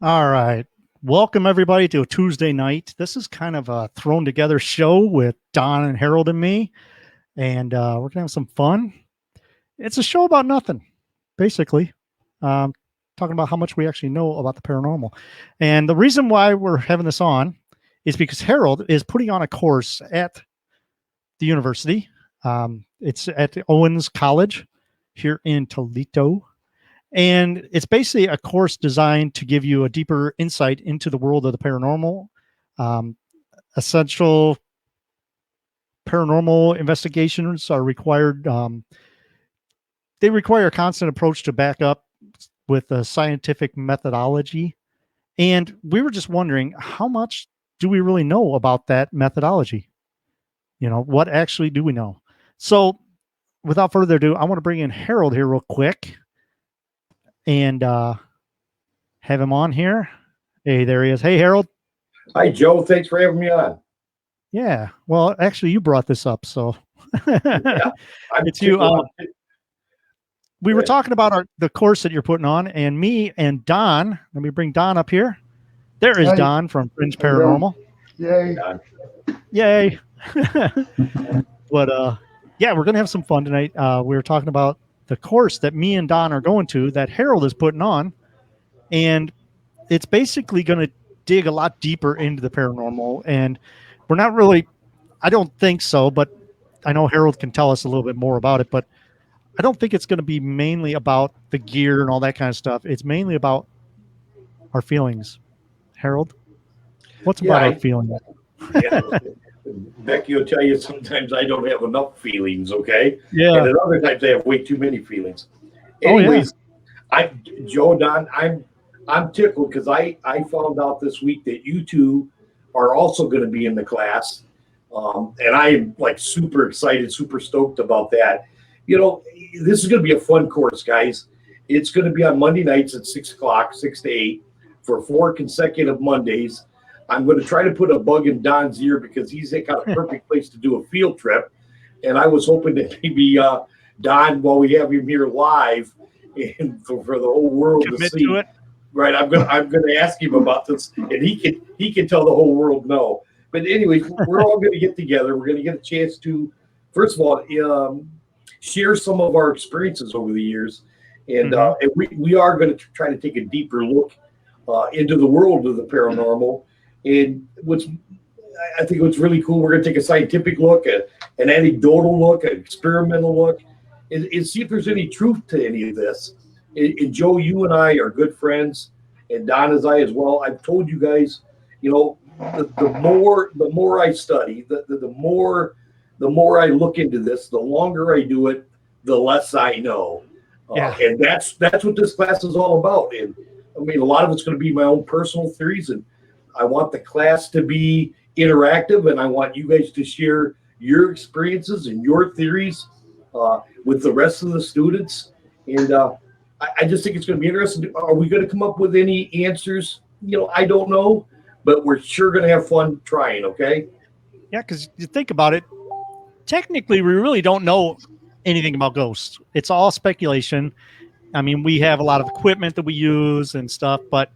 All right. Welcome, everybody, to a Tuesday night. This is kind of a thrown together show with Don and Harold and me, and we're going to have some fun. It's a show about nothing, basically, um, talking about how much we actually know about the paranormal. And the reason why we're having this on is because Harold is putting on a course at the university. It's at Owens College here in Toledo. And it's basically a course designed to give you a deeper insight into the world of the paranormal. Um, Essential paranormal investigations are required. They require a constant approach to back up with a scientific methodology. And we were just wondering, how much do we really know about that methodology? What actually do we know? So without further ado, I want to bring in Harold here real quick and have him on here. Hey, there he is. Hey, Harold. Hi, Joe. Thanks for having me on. Yeah. Well, actually, you brought this up, so Yeah, it's you. We were talking about the course that you're putting on, and me and Don. Let me bring Don up here. There is Hey. Don from Fringe Paranormal. Yay. Yay. But yeah, we're gonna have some fun tonight. We were talking about the course that me and Don are going to that Harold is putting on, and it's basically going to dig a lot deeper into the paranormal. And we're not really, I don't think so, but I know Harold can tell us a little bit more about it, but I don't think it's going to be mainly about the gear and all that kind of stuff. It's mainly about our feelings. Harold, what's about our feelings? Yeah. Becky will tell you sometimes I don't have enough feelings, okay? Yeah. And at other times I have way too many feelings. Oh, yeah. Anyways, Joe, Don, I'm tickled because I found out this week that you two are also going to be in the class. And I'm like super excited, super stoked about that. This is going to be a fun course, guys. It's going to be on Monday nights at 6 o'clock, 6 to 8 for 4 consecutive Mondays. I'm going to try to put a bug in Don's ear because he's got a perfect place to do a field trip. And I was hoping that maybe Don, while we have him here live, and for the whole world to see, to it. Right? I'm gonna ask him about this, and he can tell the whole world no. But anyway, we're all going to get together. We're going to get a chance to, first of all, share some of our experiences over the years, and we are going to try to take a deeper look into the world of the paranormal. And I think what's really cool, we're going to take a scientific look, an anecdotal look, an experimental look, and see if there's any truth to any of this. And Joe, you and I are good friends, and Don is I as well. I've told you guys, the more I study, the more I look into this, the longer I do it, the less I know. Yeah. And that's what this class is all about. And I mean, a lot of it's going to be my own personal theories, and I want the class to be interactive, and I want you guys to share your experiences and your theories with the rest of the students. And I just think it's going to be interesting. Are we going to come up with any answers? I don't know, but we're sure going to have fun trying, okay? Yeah, because you think about it, technically, we really don't know anything about ghosts. It's all speculation. I mean, we have a lot of equipment that we use and stuff, but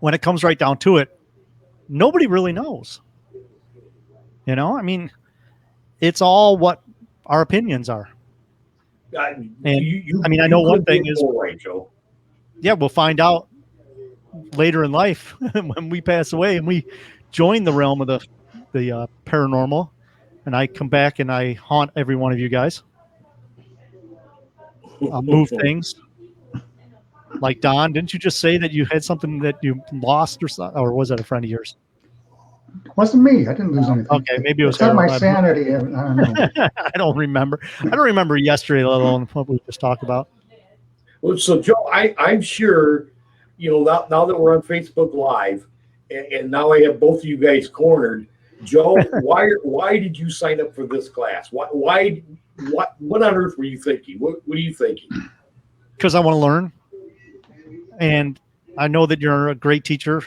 when it comes right down to it, nobody really knows. I mean, it's all what our opinions are. I know one thing is, right, Joe. Yeah, we'll find out later in life when we pass away and we join the realm of the paranormal, and I come back and I haunt every one of you guys. Move things. Like Don, didn't you just say that you had something that you lost or was that a friend of yours? It wasn't me. I didn't lose anything. Okay, maybe it was except Harold. my sanity. I don't know. I don't remember. I don't remember yesterday, let alone what we just talked about. Well, so Joe, I'm sure, now that we're on Facebook Live, and now I have both of you guys cornered. Joe, why did you sign up for this class? What on earth were you thinking? What are you thinking? Because I want to learn, and I know that you're a great teacher.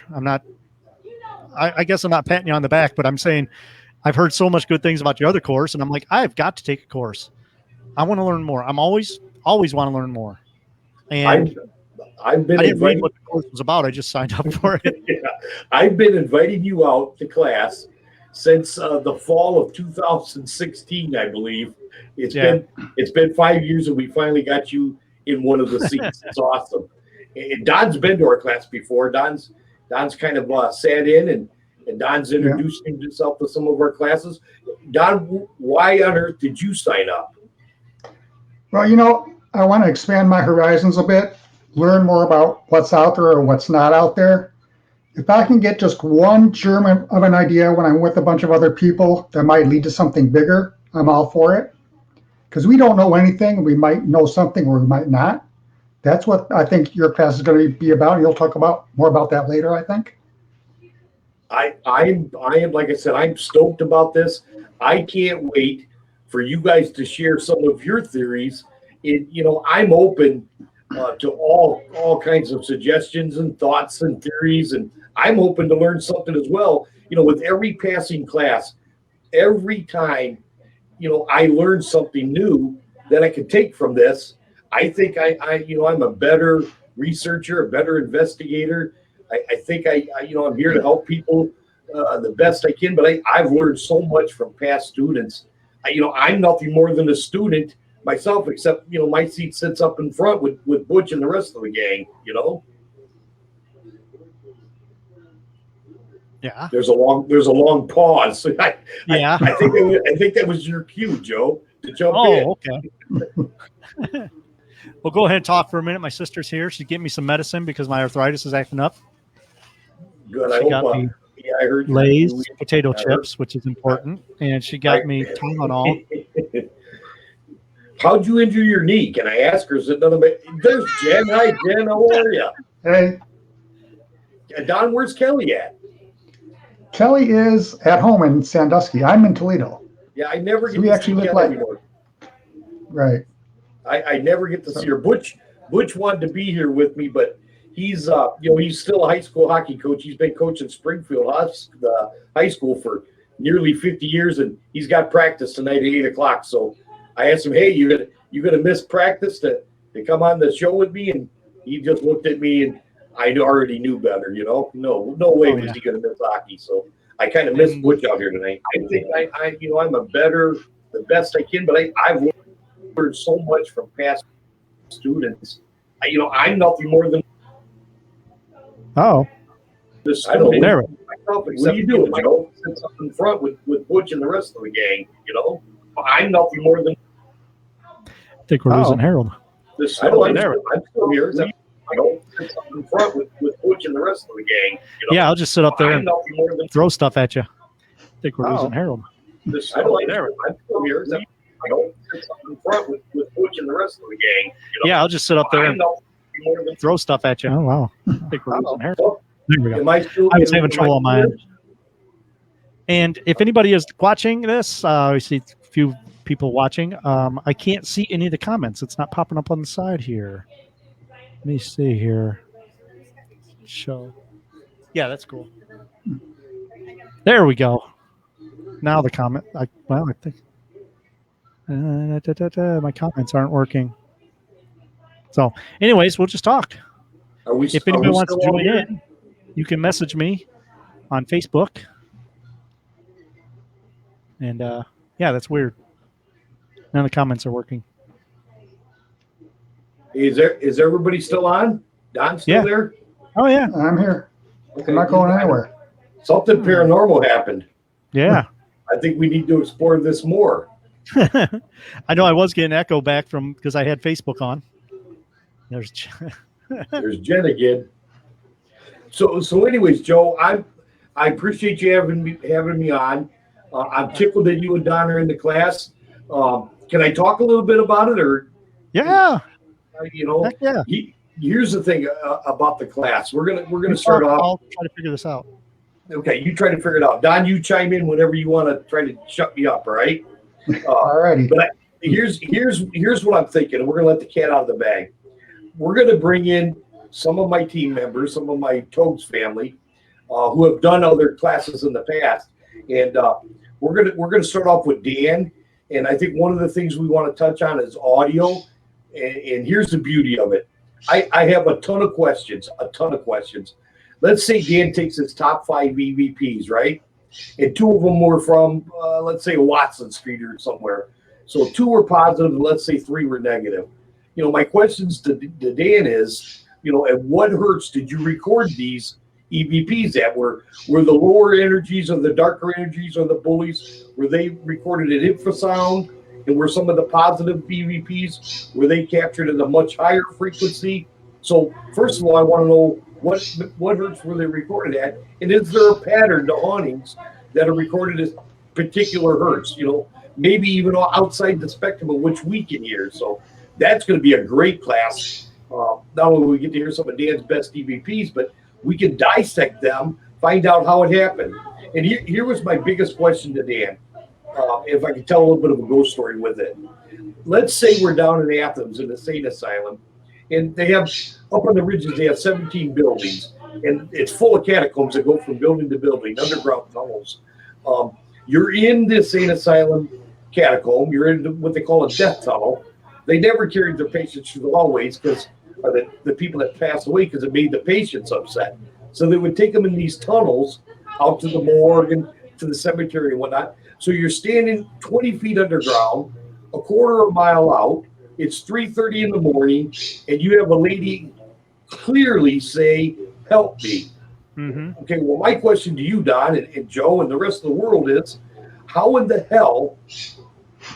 I guess I'm not patting you on the back, but I'm saying I've heard so much good things about your other course, and I'm like, I've got to take a course. I want to learn more. I'm always want to learn more. And I've been I didn't read inviting. what the course was about. I just signed up for it. Yeah, I've been inviting you out to class since the fall of 2016, I believe. It's been 5 years, and we finally got you in one of the seats. It's awesome. And Don's been to our class before. Don's kind of sat in, and Don's introduced himself to some of our classes. Don, why on earth did you sign up? Well, I want to expand my horizons a bit, learn more about what's out there or what's not out there. If I can get just one germ of an idea when I'm with a bunch of other people that might lead to something bigger, I'm all for it. Because we don't know anything. We might know something or we might not. That's what I think your class is going to be about. You'll talk about more about that later, I think. I am, like I said, I'm stoked about this. I can't wait for you guys to share some of your theories. I'm open to all kinds of suggestions and thoughts and theories, and I'm open to learn something as well. With every passing class, every time, I learn something new that I can take from this. I think I'm a better researcher, a better investigator. I think I'm here to help people the best I can, but I've learned so much from past students. I'm nothing more than a student myself, except my seat sits up in front with Butch and the rest of the gang. Yeah. There's a long pause. I think that was your cue, Joe, to jump in. Oh, okay. Well, go ahead and talk for a minute. My sister's here. She's getting me some medicine because my arthritis is acting up. Good. She got me I heard Lay's potato chips, which is important, and she got me Tylenol. How'd you injure your knee? Can I ask her? Is it none of it? There's Jen. Hi, Jen. How are you? Hey, Don, where's Kelly at? Kelly is at home in Sandusky. I'm in Toledo. Yeah, I never get we to actually see live Kelly like anymore. Right. I never get to see her. Butch wanted to be here with me, but he's he's still a high school hockey coach. He's been coaching Springfield high school for nearly 50 years, and he's got practice tonight at 8:00. So I asked him, "Hey, you gonna miss practice to come on the show with me?" And he just looked at me, and I already knew better. No way was he gonna miss hockey. So I kind of missed Butch out here tonight. I think I'm the best I can, but I've learned so much from past students. I'm nothing more than the student. There. What are you doing, Joe? Sits up in front with Butch and the rest of the gang. I'm nothing more than. I think we're losing Harold. I'm still here. Sits up in front with Butch and the rest of the gang. Yeah, I'll just sit up there I'm and nothing more than. throw stuff at you. I think we're losing Harold. I'm still here. Sits up in front with Butch and the rest of the gang. Yeah, I'll just sit up there I'm and nothing more than. throw stuff at you. Oh, wow. I think we're losing Harold. There we go. Am I still? I was having trouble on my end. And if anybody is watching this, I see a few people watching. I can't see any of the comments. It's not popping up on the side here. Let me see here. Show. Yeah, that's cool. There we go. Now the comment. I think my comments aren't working. So, anyways, we'll just talk. If anybody wants to join in, you can message me on Facebook. And yeah, that's weird. None of the comments are working. Is everybody still on? Don's still there? Oh yeah, I'm here. Okay. I'm not going anywhere. Something paranormal happened. Yeah. I think we need to explore this more. I know I was getting echo back from because I had Facebook on. There's Jen again. So anyways, Joe, I appreciate you having me on. I'm tickled that you and Don are in the class. Can I talk a little bit about it, or? Yeah. Heck yeah. Here's the thing about the class. We're gonna start off. I'll try to figure this out. Okay, you try to figure it out. Don, you chime in whenever you want to try to shut me up. All right. All righty. But here's what I'm thinking. We're gonna let the cat out of the bag. We're gonna bring in some of my team members, some of my Togs family, who have done other classes in the past, and we're gonna start off with Dan. And I think one of the things we want to touch on is audio. And here's the beauty of it. I have a ton of questions. Let's say Dan takes his top 5 EVPs, right? And 2 of them were from, let's say, Watson Street or somewhere. So 2 were positive, and let's say 3 were negative. My questions to Dan is, at what hertz did you record these EVPs at? Were the lower energies or the darker energies or the bullies, were they recorded at infrasound? And were some of the positive EVPs, were they captured at a much higher frequency? So first of all, I want to know what hertz were they recorded at? And is there a pattern to hauntings that are recorded at particular hertz? Maybe even outside the spectrum of which we can hear. So that's going to be a great class. Not only will we get to hear some of Dan's best EVPs, but we can dissect them, find out how it happened. And here was my biggest question to Dan. If I could tell a little bit of a ghost story with it. Let's say we're down in Athens in the State Asylum, and they have, up on the ridges, they have 17 buildings, and it's full of catacombs that go from building to building, underground tunnels. You're in this State Asylum catacomb, you're in what they call a death tunnel. They never carried their patients through the hallways because the people that passed away, because it made the patients upset. So they would take them in these tunnels out to the morgue and to the cemetery and whatnot. So you're standing 20 feet underground, a quarter of a mile out. It's 3:30 in the morning, and you have a lady clearly say, "Help me." Mm-hmm. Okay, well, my question to you, Don, and Joe, and the rest of the world is, how in the hell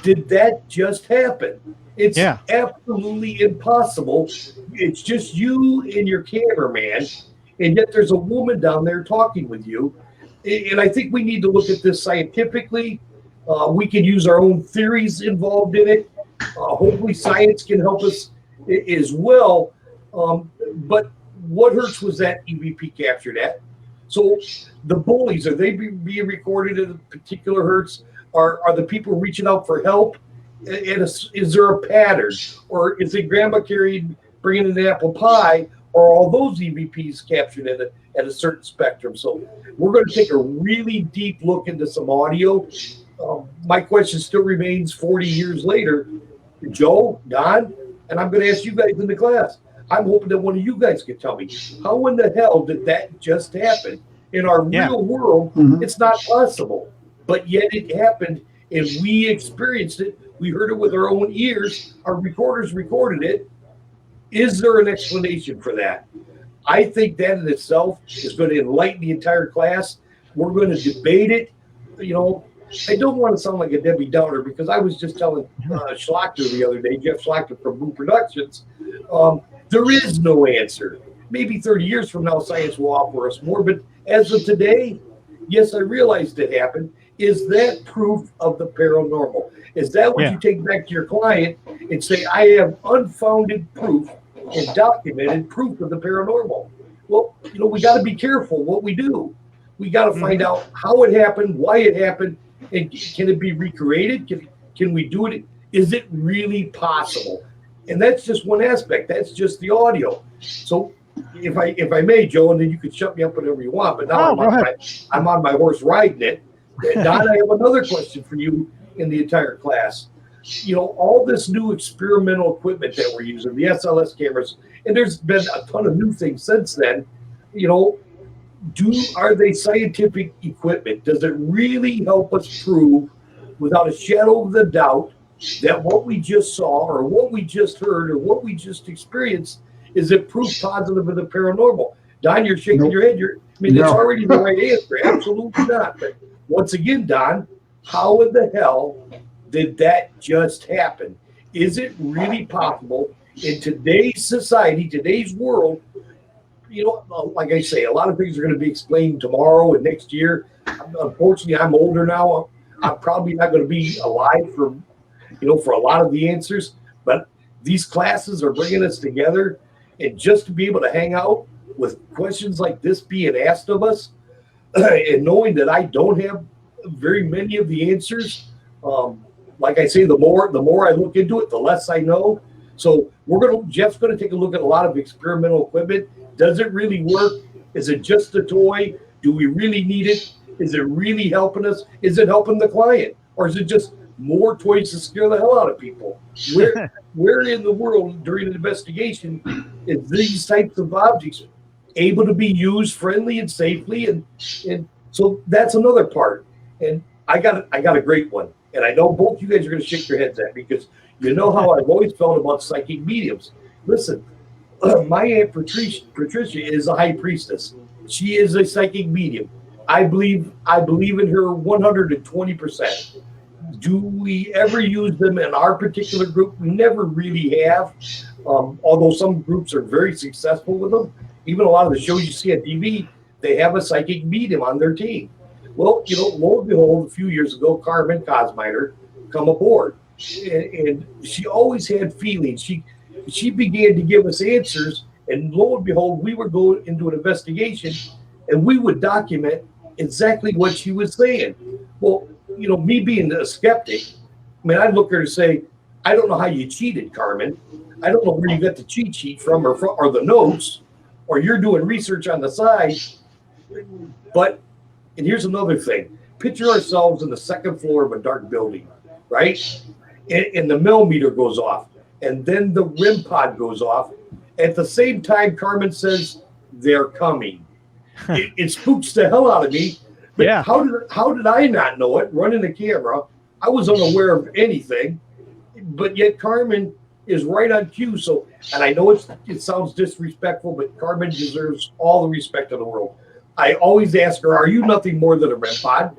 did that just happen? It's absolutely impossible. It's just you and your cameraman, and yet there's a woman down there talking with you. And I think we need to look at this scientifically. We can use our own theories involved in it. Hopefully science can help us as well. But what hertz was that EVP captured at? So the bullies, are they being recorded at a particular hertz? Are the people reaching out for help? Is there a pattern? Or is it grandma bringing an apple pie? Or all those EVPs captured at a certain spectrum? So we're going to take a really deep look into some audio. My question still remains 40 years later. Joe, Don, and I'm going to ask you guys in the class. I'm hoping that one of you guys can tell me, how in the hell did that just happen? In our real world, It's not possible. But yet it happened, and we experienced it. We heard it with our own ears. Our recorders recorded it. Is there an explanation for that? I think that in itself is going to enlighten the entire class. We're going to debate it. I don't want to sound like a Debbie Downer, because I was just telling Schlachter the other day, Jeff Schlachter from Boo Productions, there is no answer. Maybe 30 years from now, science will offer us more. But as of today, yes, I realized it happened. Is that proof of the paranormal? Is that what you take back to your client and say, I have unfounded proof and documented proof of the paranormal? Well, we got to be careful what we do. We got to find out how it happened, why it happened, and can it be recreated? Can we do it? Is it really possible? And that's just one aspect. That's just the audio. So if I may, Joe, and then you can shut me up whenever you want, but now I'm on my horse riding it. Don, I have another question for you in the entire class. All this new experimental equipment that we're using, the SLS cameras, and there's been a ton of new things since then. Are they scientific equipment? Does it really help us prove, without a shadow of a doubt, that what we just saw or what we just heard or what we just experienced, is it proof positive of the paranormal? Don, you're shaking your head. It's already the right answer. Absolutely not. But once again, Don, how in the hell did that just happen? Is it really possible in today's society, today's world? Like I say, a lot of things are going to be explained tomorrow and next year. Unfortunately, I'm older now. I'm probably not going to be alive for a lot of the answers. But these classes are bringing us together, and just to be able to hang out with questions like this being asked of us, and knowing that I don't have very many of the answers. Like I say, the more I look into it, the less I know. So Jeff's going to take a look at a lot of experimental equipment. Does it really work? Is it just a toy? Do we really need it? Is it really helping us? Is it helping the client? Or is it just more toys to scare the hell out of people. Where in the world during an investigation is these types of objects able to be used friendly and safely? And so that's another part. And I got a great one. And I know both you guys are going to shake your heads at, because you know how I've always felt about psychic mediums. Listen, my Aunt Patricia is a high priestess. She is a psychic medium. I believe in her 120%. Do we ever use them in our particular group? We never really have. Although some groups are very successful with them. Even a lot of the shows you see on TV, they have a psychic medium on their team. Well, lo and behold, a few years ago, Carmen Cosminer come aboard, and she always had feelings. She began to give us answers, and lo and behold, we would go into an investigation, and we would document exactly what she was saying. Well, me being a skeptic, I mean, I'd look at her and say, I don't know how you cheated, Carmen. I don't know where you got the cheat sheet from, or the notes, or you're doing research on the side. But, and here's another thing. Picture ourselves in the second floor of a dark building, right? And the millimeter goes off, and then the REM pod goes off. At the same time, Carmen says, they're coming. It spooks the hell out of me. But yeah. How did I not know it? Running the camera, I was unaware of anything, but yet Carmen is right on cue. So, and I know it sounds disrespectful, but Carmen deserves all the respect in the world. I always ask her, "Are you nothing more than a REM pod?"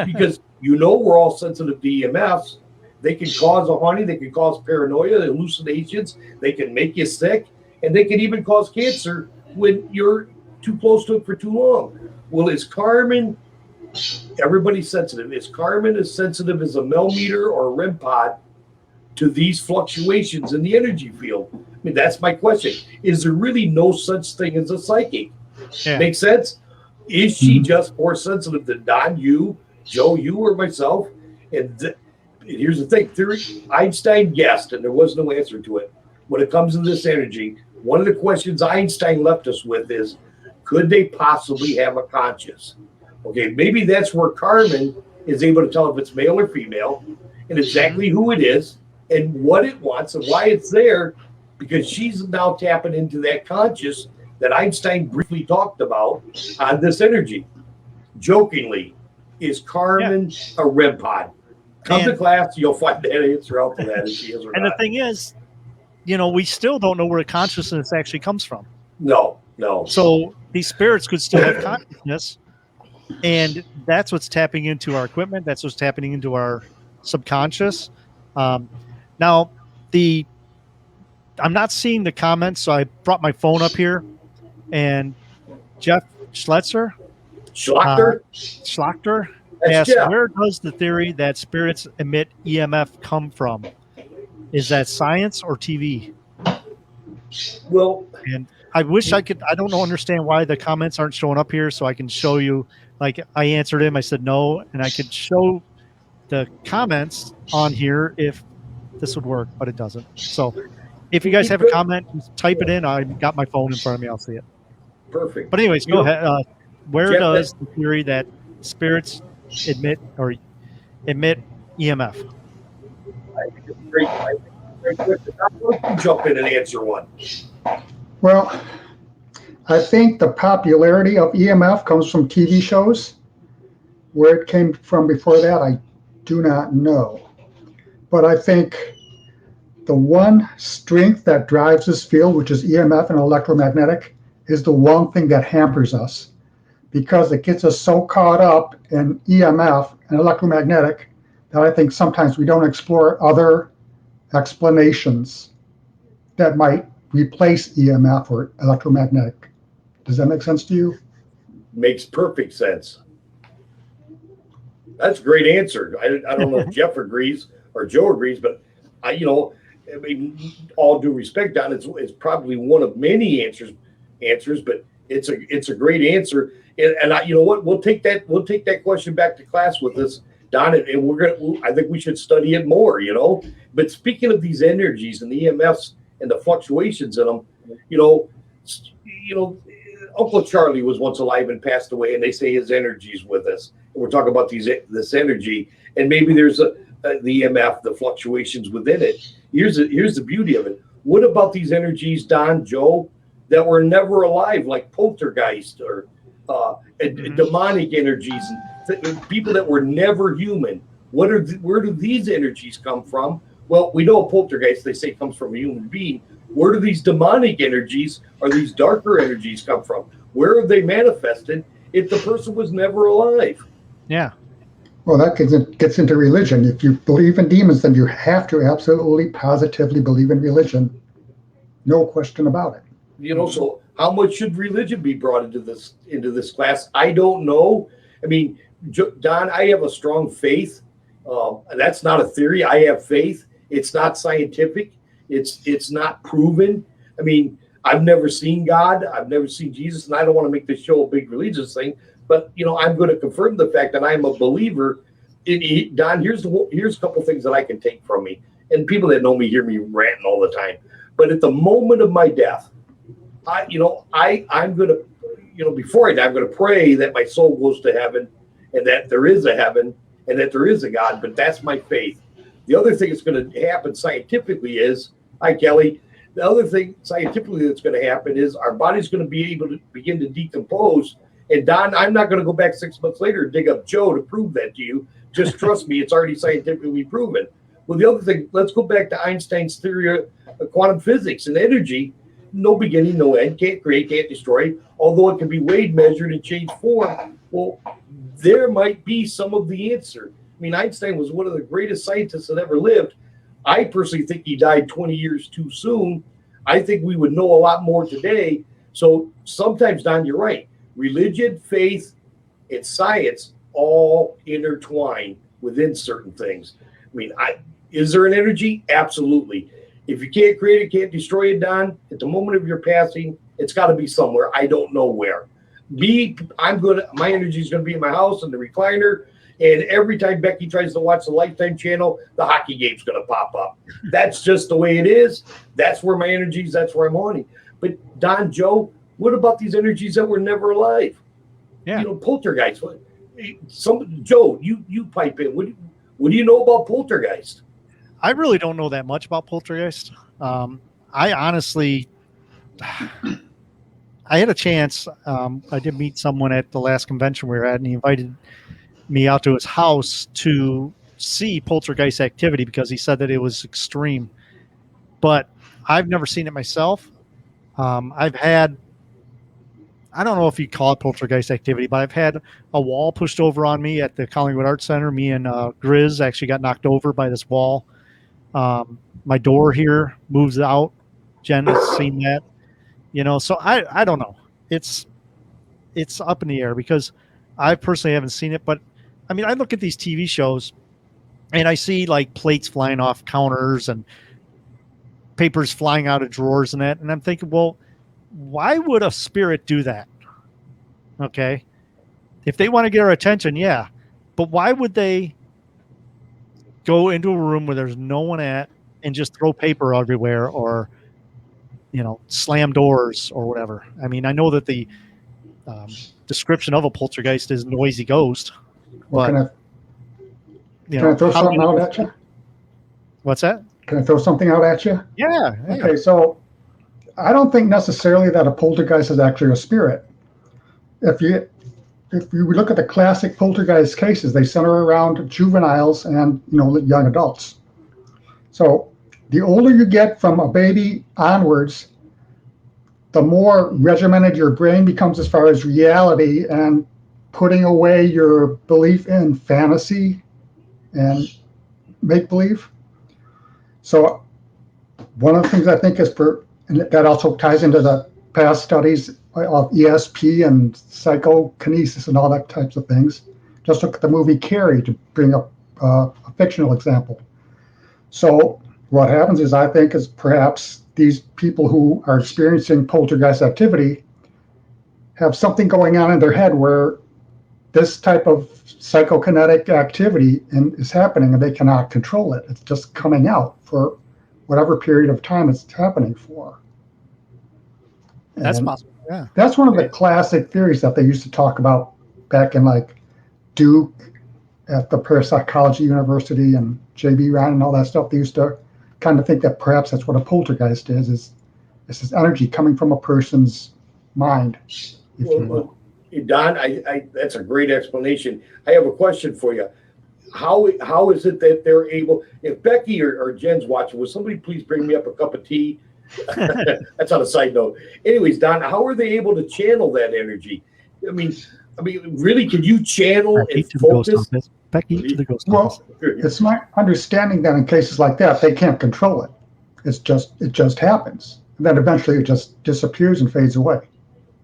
Because we're all sensitive to EMFs. They can cause a haunting, they can cause paranoia, hallucinations, they can make you sick, and they can even cause cancer when you're too close to it for too long. Well, is Carmen, everybody's sensitive, is Carmen as sensitive as a millimeter or a REM pod to these fluctuations in the energy field? I mean, that's my question. Is there really no such thing as a psychic? Yeah. Make sense? Is she just more sensitive than Don, you, Joe, you, or myself? And here's the thing. Einstein guessed, and there was no answer to it. When it comes to this energy, one of the questions Einstein left us with is, could they possibly have a conscious? Okay, maybe that's where Carmen is able to tell if it's male or female, and exactly who it is, and what it wants, and why it's there, because she's now tapping into that conscious that Einstein briefly talked about on this energy. Jokingly, is Carmen a REM pod? Come to class, you'll find that answer out to that if she is or not. And the thing is, we still don't know where the consciousness actually comes from. No. So these spirits could still have consciousness, and that's what's tapping into our equipment. That's what's tapping into our subconscious. Now, I'm not seeing the comments, so I brought my phone up here, and Jeff Schlechter asked, where does the theory that spirits emit EMF come from? Is that science or TV? Well, and I wish I could. I don't understand why the comments aren't showing up here, so I can show you. Like, I answered him, I said no, and I could show the comments on here if this would work, but it doesn't. So if you guys have a comment, just type it in. I got my phone in front of me. I'll see it. Perfect. But anyways, go ahead. Where does the theory that spirits emit EMF? Great question. I'll jump in and answer one. Well, I think the popularity of EMF comes from TV shows. Where it came from before that, I do not know. But I think the one strength that drives this field, which is EMF and electromagnetic, is the one thing that hampers us, because it gets us so caught up in EMF and electromagnetic that I think sometimes we don't explore other explanations that might replace EMF or electromagnetic. Does that make sense to you? Makes perfect sense. That's a great answer. I don't know if Jeff agrees or Joe agrees, but I mean, all due respect, Don, it's probably one of many answers, but it's a great answer. And you know what? We'll take that question back to class with us, Don, and I think we should study it more. But speaking of these energies and the EMFs and the fluctuations in them, Uncle Charlie was once alive and passed away, and they say his energy's with us. And we're talking about this energy, and maybe there's the EMF, the fluctuations within it. Here's the beauty of it. What about these energies, Don, Joe, that were never alive, like poltergeist or demonic energies and people that were never human? Where do these energies come from? Well, we know a poltergeist, they say, comes from a human being. Where do these demonic energies or these darker energies come from? Where have they manifested if the person was never alive? Yeah. Well, that gets into religion. If you believe in demons, then you have to absolutely, positively believe in religion. No question about it. So how much should religion be brought into this class? I don't know. I mean, Don, I have a strong faith. That's not a theory. I have faith. It's not scientific. It's not proven. I mean, I've never seen God. I've never seen Jesus, and I don't want to make this show a big religious thing. But I'm going to confirm the fact that I'm a believer. Don, here's a couple things that I can take from me, and people that know me hear me ranting all the time. But at the moment of my death, I'm going to, before I die, I'm going to pray that my soul goes to heaven, and that there is a heaven, and that there is a God. But that's my faith. The other thing that's going to happen scientifically is, hi Kelly. The other thing scientifically that's going to happen is our body's going to be able to begin to decompose. And Don, I'm not going to go back 6 months later and dig up Joe to prove that to you. Just trust me, it's already scientifically proven. Well, the other thing, let's go back to Einstein's theory of quantum physics and energy. No beginning, no end, can't create, can't destroy, although it can be weighed, measured, and changed form. Well, there might be some of the answer. I mean, Einstein was one of the greatest scientists that ever lived. I personally think he died 20 years too soon. I think we would know a lot more today. So sometimes, Don, you're right. Religion, faith, and science all intertwine within certain things. I mean, is there an energy? Absolutely. If you can't create it, can't destroy it, Don, at the moment of your passing, it's got to be somewhere. I don't know where. My energy is going to be in my house in the recliner. And every time Becky tries to watch the Lifetime channel, the hockey game's going to pop up. That's just the way it is. That's where my energy is. That's where I'm haunting. But Don, Joe, what about these energies that were never alive? Yeah. Poltergeist. Joe, you pipe in. What do you know about poltergeist? I really don't know that much about poltergeist. I honestly, I had a chance. I did meet someone at the last convention we were at, and he invited me out to his house to see poltergeist activity because he said that it was extreme. But I've never seen it myself. I've had, I don't know if you call it poltergeist activity, but I've had a wall pushed over on me at the Collingwood Arts Center. Me and Grizz actually got knocked over by this wall. My door here moves out. Jen has seen that. So I don't know. It's up in the air because I personally haven't seen it. But I mean, I look at these TV shows and I see like plates flying off counters and papers flying out of drawers and that. And I'm thinking, well, why would a spirit do that? Okay. If they want to get our attention, yeah. But why would they go into a room where there's no one at and just throw paper everywhere or, slam doors or whatever? I mean, I know that the description of a poltergeist is noisy ghost. Well, can I throw something out at you? What's that? Can I throw something out at you? Yeah. Okay, so I don't think necessarily that a poltergeist is actually a spirit. If you look at the classic poltergeist cases, they center around juveniles and young adults. So the older you get from a baby onwards, the more regimented your brain becomes as far as reality and putting away your belief in fantasy and make-believe. So one of the things I think is, and that also ties into the past studies of ESP and psychokinesis and all that types of things. Just look at the movie Carrie to bring up a fictional example. So what happens is, I think, is perhaps these people who are experiencing poltergeist activity have something going on in their head where this type of psychokinetic activity is happening and they cannot control it. It's just coming out for whatever period of time it's happening for. That's possible. Yeah. That's one of the classic theories that they used to talk about back in like Duke at the Parapsychology University and J.B. Ryan and all that stuff, they used to kind of think that perhaps that's what a poltergeist is this energy coming from a person's mind, if you will. Don, I that's a great explanation. I have a question for you. How is it that they're able, if Becky or Jen's watching, will somebody please bring me up a cup of tea? That's on a side note. Anyways, Don, how are they able to channel that energy? I mean, really, can you channel and focus? Becky to the ghost office. Well, it's my understanding that in cases like that, they can't control it. It just happens. And then eventually it just disappears and fades away.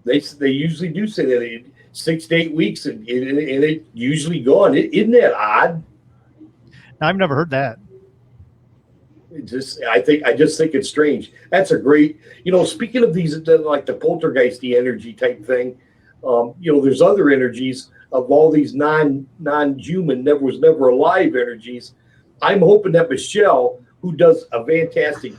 They usually do say that in 6 to 8 weeks, and it usually gone. Isn't that odd? I've never heard that. I just think it's strange. That's a great, speaking of these, like the poltergeisty energy type thing, there's other energies of all these non-human, never alive energies. I'm hoping that Michelle, who does a fantastic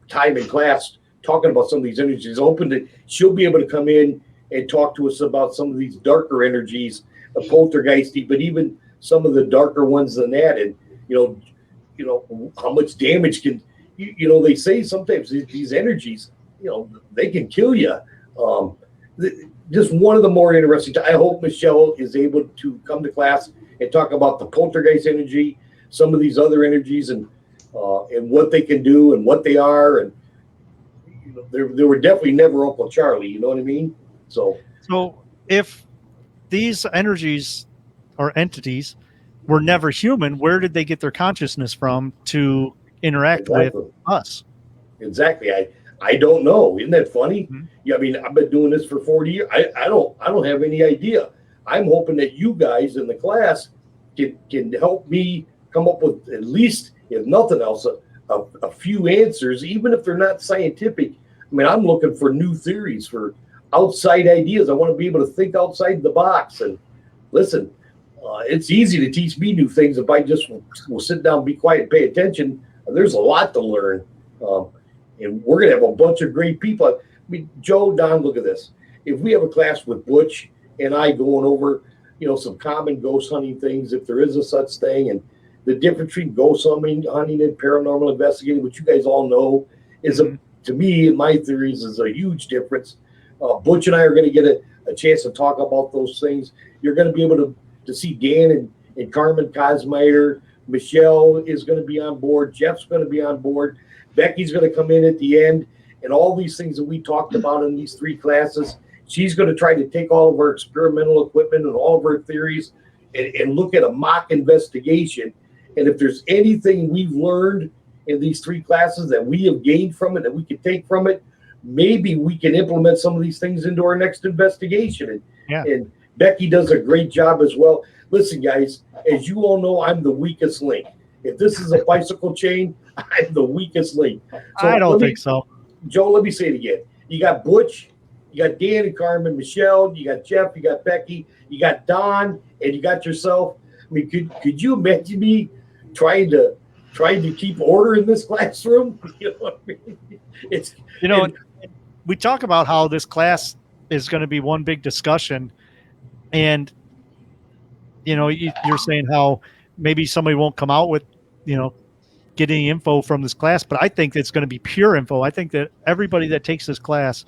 time in class talking about some of these energies, hoping that she'll be able to come in and talk to us about some of these darker energies, the poltergeisty, but even some of the darker ones than that. And, how much damage can, they say sometimes these energies, they can kill you. Just one of the more interesting, I hope Michelle is able to come to class and talk about the poltergeist energy, some of these other energies, and what they can do and what they are. And they were definitely never Uncle Charlie. You know what I mean? So if these energies or entities were never human, where did they get their consciousness from to interact with us? Exactly. I don't know. Isn't that funny? Mm-hmm. Yeah, I mean, I've been doing this for 40 years. I don't have any idea. I'm hoping that you guys in the class can help me come up with, at least, if nothing else, a few answers, even if they're not scientific. I mean, I'm looking for new theories, for outside ideas. I want to be able to think outside the box. And listen, it's easy to teach me new things if I just will sit down, be quiet, and pay attention. There's a lot to learn. And we're going to have a bunch of great people. I mean, Joe, Don, look at this. If we have a class with Butch and I going over, some common ghost hunting things, if there is a such thing, and the difference between ghost hunting and paranormal investigating, which you guys all know, is, to me, in my theories, is a huge difference. Butch and I are going to get a chance to talk about those things. You're going to be able to see Dan and Carmen Cosmiter. Michelle is going to be on board. Jeff's going to be on board. Becky's going to come in at the end, and all these things that we talked about in these 3 classes, she's going to try to take all of her experimental equipment and all of her theories and look at a mock investigation. And if there's anything we've learned in these 3 classes that we have gained from it, that we can take from it, maybe we can implement some of these things into our next investigation. And Becky does a great job as well. Listen, guys, as you all know, I'm the weakest link. If this is a bicycle chain, I'm the weakest link. So I don't think so. Joe, let me say it again. You got Butch, you got Dan and Carmen, Michelle, you got Jeff, you got Becky, you got Don, and you got yourself. I mean, could you imagine me trying to keep order in this classroom? You know what I mean? We talk about how this class is going to be one big discussion, and you're saying how maybe somebody won't come out with getting info from this class, but I think it's going to be pure info. I think that everybody that takes this class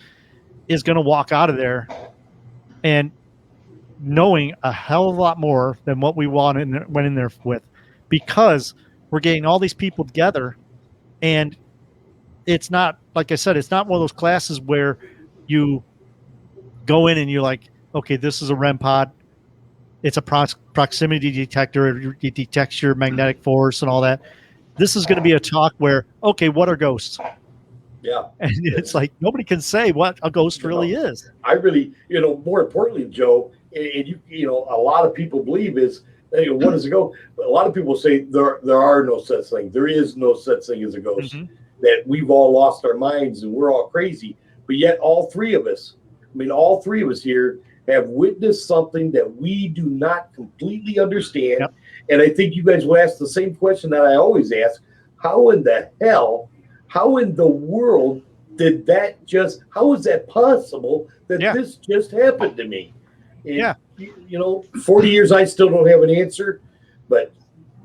is going to walk out of there and knowing a hell of a lot more than what we went in there with, because we're getting all these people together. And it's not, like I said, it's not one of those classes where you go in and you're like, okay, this is a REM pod. It's a proximity detector. It detects your magnetic force and all that. This is going to be a talk where, okay, what are ghosts? Yeah. And it's like, nobody can say what a ghost really is. I really, more importantly, Joe, and a lot of people believe is, what is a ghost? A lot of people say there are no such thing. There is no such thing as a ghost. Mm-hmm. That we've all lost our minds and we're all crazy. But yet all three of us here have witnessed something that we do not completely understand. Yep. And I think you guys will ask the same question that I always ask. How in the world how is that possible that this just happened to me? And, 40 years, I still don't have an answer. But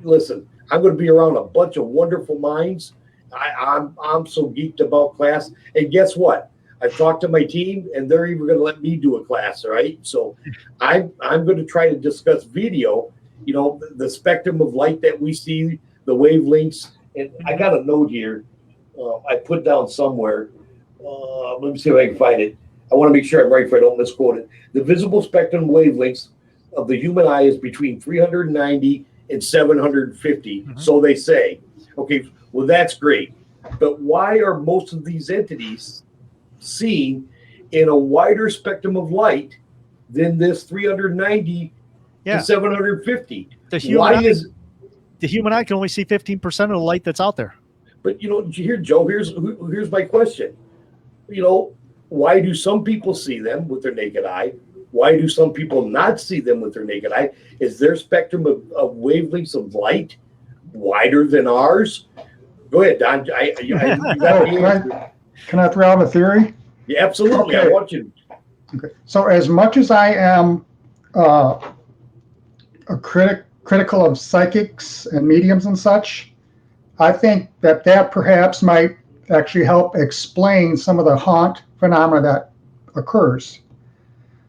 listen, I'm going to be around a bunch of wonderful minds. I'm so geeked about class. And guess what? I've talked to my team, and they're even going to let me do a class, right? So I'm going to try to discuss video, the spectrum of light that we see, the wavelengths. And I got a note here I put down somewhere. Let me see if I can find it. I want to make sure I'm right so I don't misquote it. The visible spectrum wavelengths of the human eye is between 390 and 750. Mm-hmm. So they say. Okay, well, that's great. But why are most of these entities seen in a wider spectrum of light than this 390 to 750? The human eye can only see 15% of the light that's out there. But here, Joe, here's my question. Why do some people see them with their naked eye? Why do some people not see them with their naked eye? Is their spectrum of wavelengths of light wider than ours? Go ahead, Don. Can I throw out a theory? Yeah, absolutely. Okay. I want you. Okay. So as much as I am a critical of psychics and mediums and such, I think that perhaps might actually help explain some of the haunt phenomena that occurs.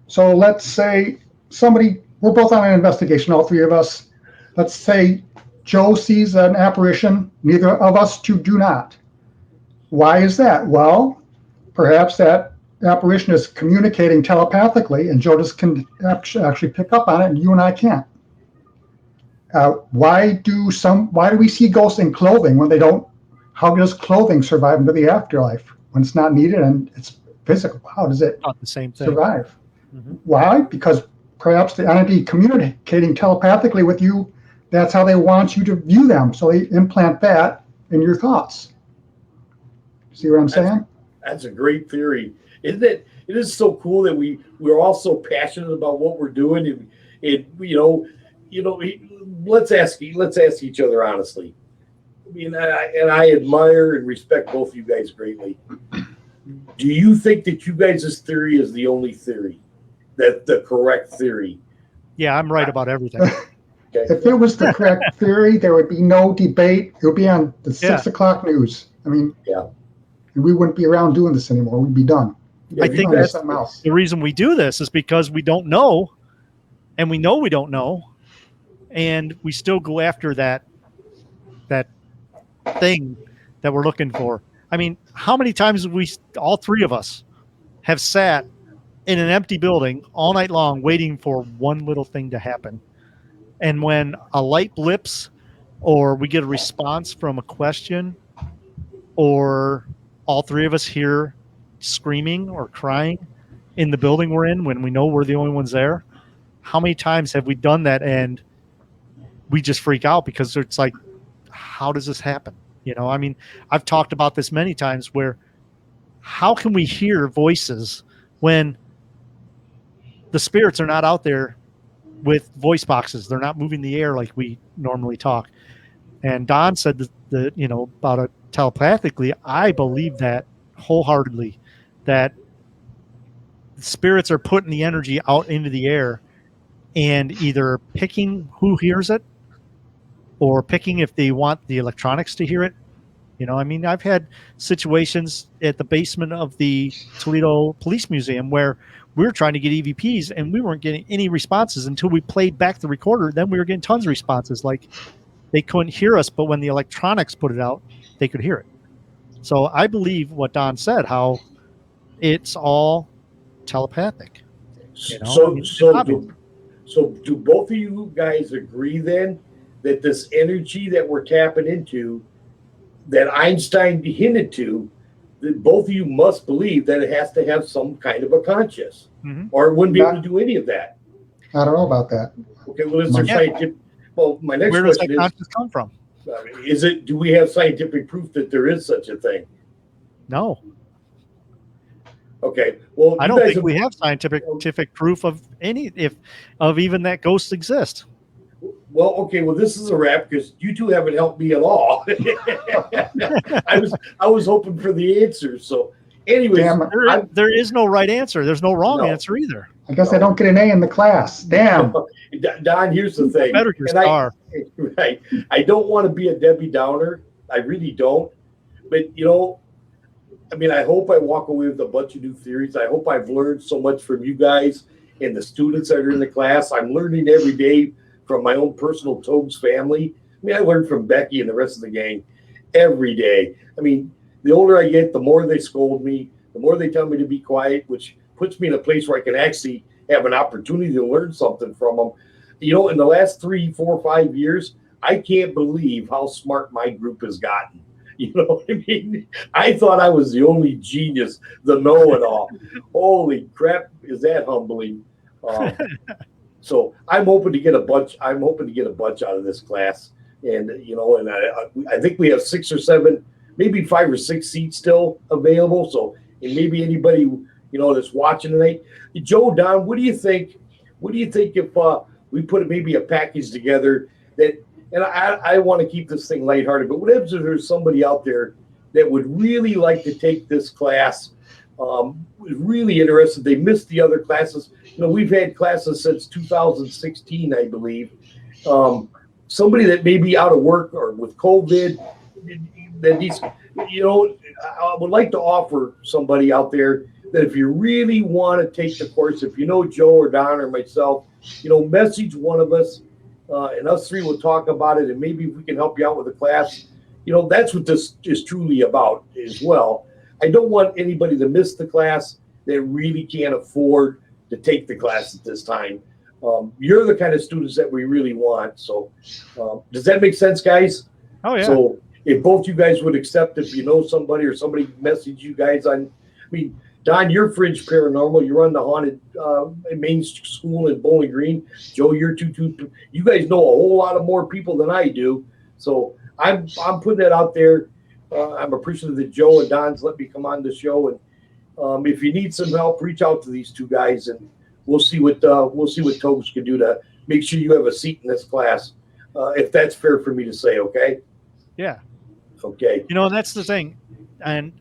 So let's say we're both on an investigation, all three of us. Let's say Joe sees an apparition, neither of us two do not. Why is that? Well, perhaps that apparition is communicating telepathically, and Joe just can actually pick up on it, and you and I can't. Why do we see ghosts in clothing when they don't? How does clothing survive into the afterlife when it's not needed and it's physical? How does it not the same thing. Survive? Mm-hmm. Why? Because perhaps the entity communicating telepathically with you, that's how they want you to view them. So they implant that in your thoughts. See what I'm saying? That's a great theory. Isn't it? It is so cool that we're all so passionate about what we're doing, and let's ask each other honestly. I mean, I admire and respect both of you guys greatly. Do you think that you guys' theory is the only theory, that the correct theory? Yeah, I'm right about everything. Okay. If it was the correct theory, there would be no debate. It would be on the 6 o'clock news. I mean, we wouldn't be around doing this anymore. We'd be done. I think that's something else. The reason we do this is because we don't know, and we know we don't know, and we still go after that thing that we're looking for. I mean, how many times have all three of us have sat in an empty building all night long waiting for one little thing to happen? And when a light blips, or we get a response from a question, or all three of us hear screaming or crying in the building we're in when we know we're the only ones there, how many times have we done that and we just freak out because it's like, how does this happen? I mean, I've talked about this many times where how can we hear voices when the spirits are not out there with voice boxes? They're not moving the air like we normally talk. And Don said about it telepathically. I believe that wholeheartedly, that spirits are putting the energy out into the air and either picking who hears it or picking if they want the electronics to hear it. I mean, I've had situations at the basement of the Toledo Police Museum where we were trying to get EVPs and we weren't getting any responses until we played back the recorder. Then we were getting tons of responses. Like they couldn't hear us, but when the electronics put it out, they could hear it. So I believe what Don said, how it's all telepathic. So do both of you guys agree then that this energy that we're tapping into, that Einstein hinted to, that both of you must believe that it has to have some kind of a conscious, or it wouldn't be able to do any of that? I don't know about that. Okay, well, is there scientific? Well, my next question is, where does that conscious come from? Do we have scientific proof that there is such a thing? No. Okay. Well, I don't think we have scientific proof of even that ghosts exist. Well, okay. Well, this is a wrap because you two haven't helped me at all. I was hoping for the answers. So Anyways, Damn. There is no right answer. There's no wrong No. answer either. I guess I don't get an A in the class. Damn. Don, here's the thing. Better your And star. Right. I don't want to be a Debbie Downer. I really don't. But, you know, I mean, I hope I walk away with a bunch of new theories. I hope I've learned so much from you guys and the students that are in the class. I'm learning every day from my own personal Toads family. I mean, I learned from Becky and the rest of the gang every day. I mean, the older I get, the more they scold me, the more they tell me to be quiet, which puts me in a place where I can actually have an opportunity to learn something from them. You know, in the last 3, 4, 5 years, I can't believe how smart my group has gotten. You know what I mean? I thought I was the only genius, the know-it-all. Holy crap, is that humbling? So I'm hoping to get a bunch. I'm hoping to get a bunch out of this class, and you know, and I think we have 6 or 7, maybe 5 or 6 seats still available. So, and maybe anybody you know that's watching tonight, Joe, Don, what do you think? What do you think if we put maybe a package together that? And I want to keep this thing lighthearted, but what if there's somebody out there that would really like to take this class, was really interested, they missed the other classes. You know, we've had classes since 2016, I believe. Somebody that may be out of work or with COVID, that needs, you know, I would like to offer somebody out there that if you really want to take the course, if you know Joe or Don or myself, you know, message one of us. And us 3 will talk about it, and maybe we can help you out with the class. You know, that's what this is truly about as well. I don't want anybody to miss the class that really can't afford to take the class at this time. You're the kind of students that we really want. So does that make sense, guys? Oh, yeah. So if both you guys would accept, if you know somebody or somebody message you guys on, I mean, Don, you're Fringe Paranormal. You run the haunted main school in Bowling Green. Joe, you're two. You guys know a whole lot of more people than I do. So I'm putting that out there. I'm appreciative that Joe and Don's let me come on the show. And if you need some help, reach out to these 2 guys, and we'll see what Toads can do to make sure you have a seat in this class. If that's fair for me to say, okay? Yeah. Okay. You know, and that's the thing, and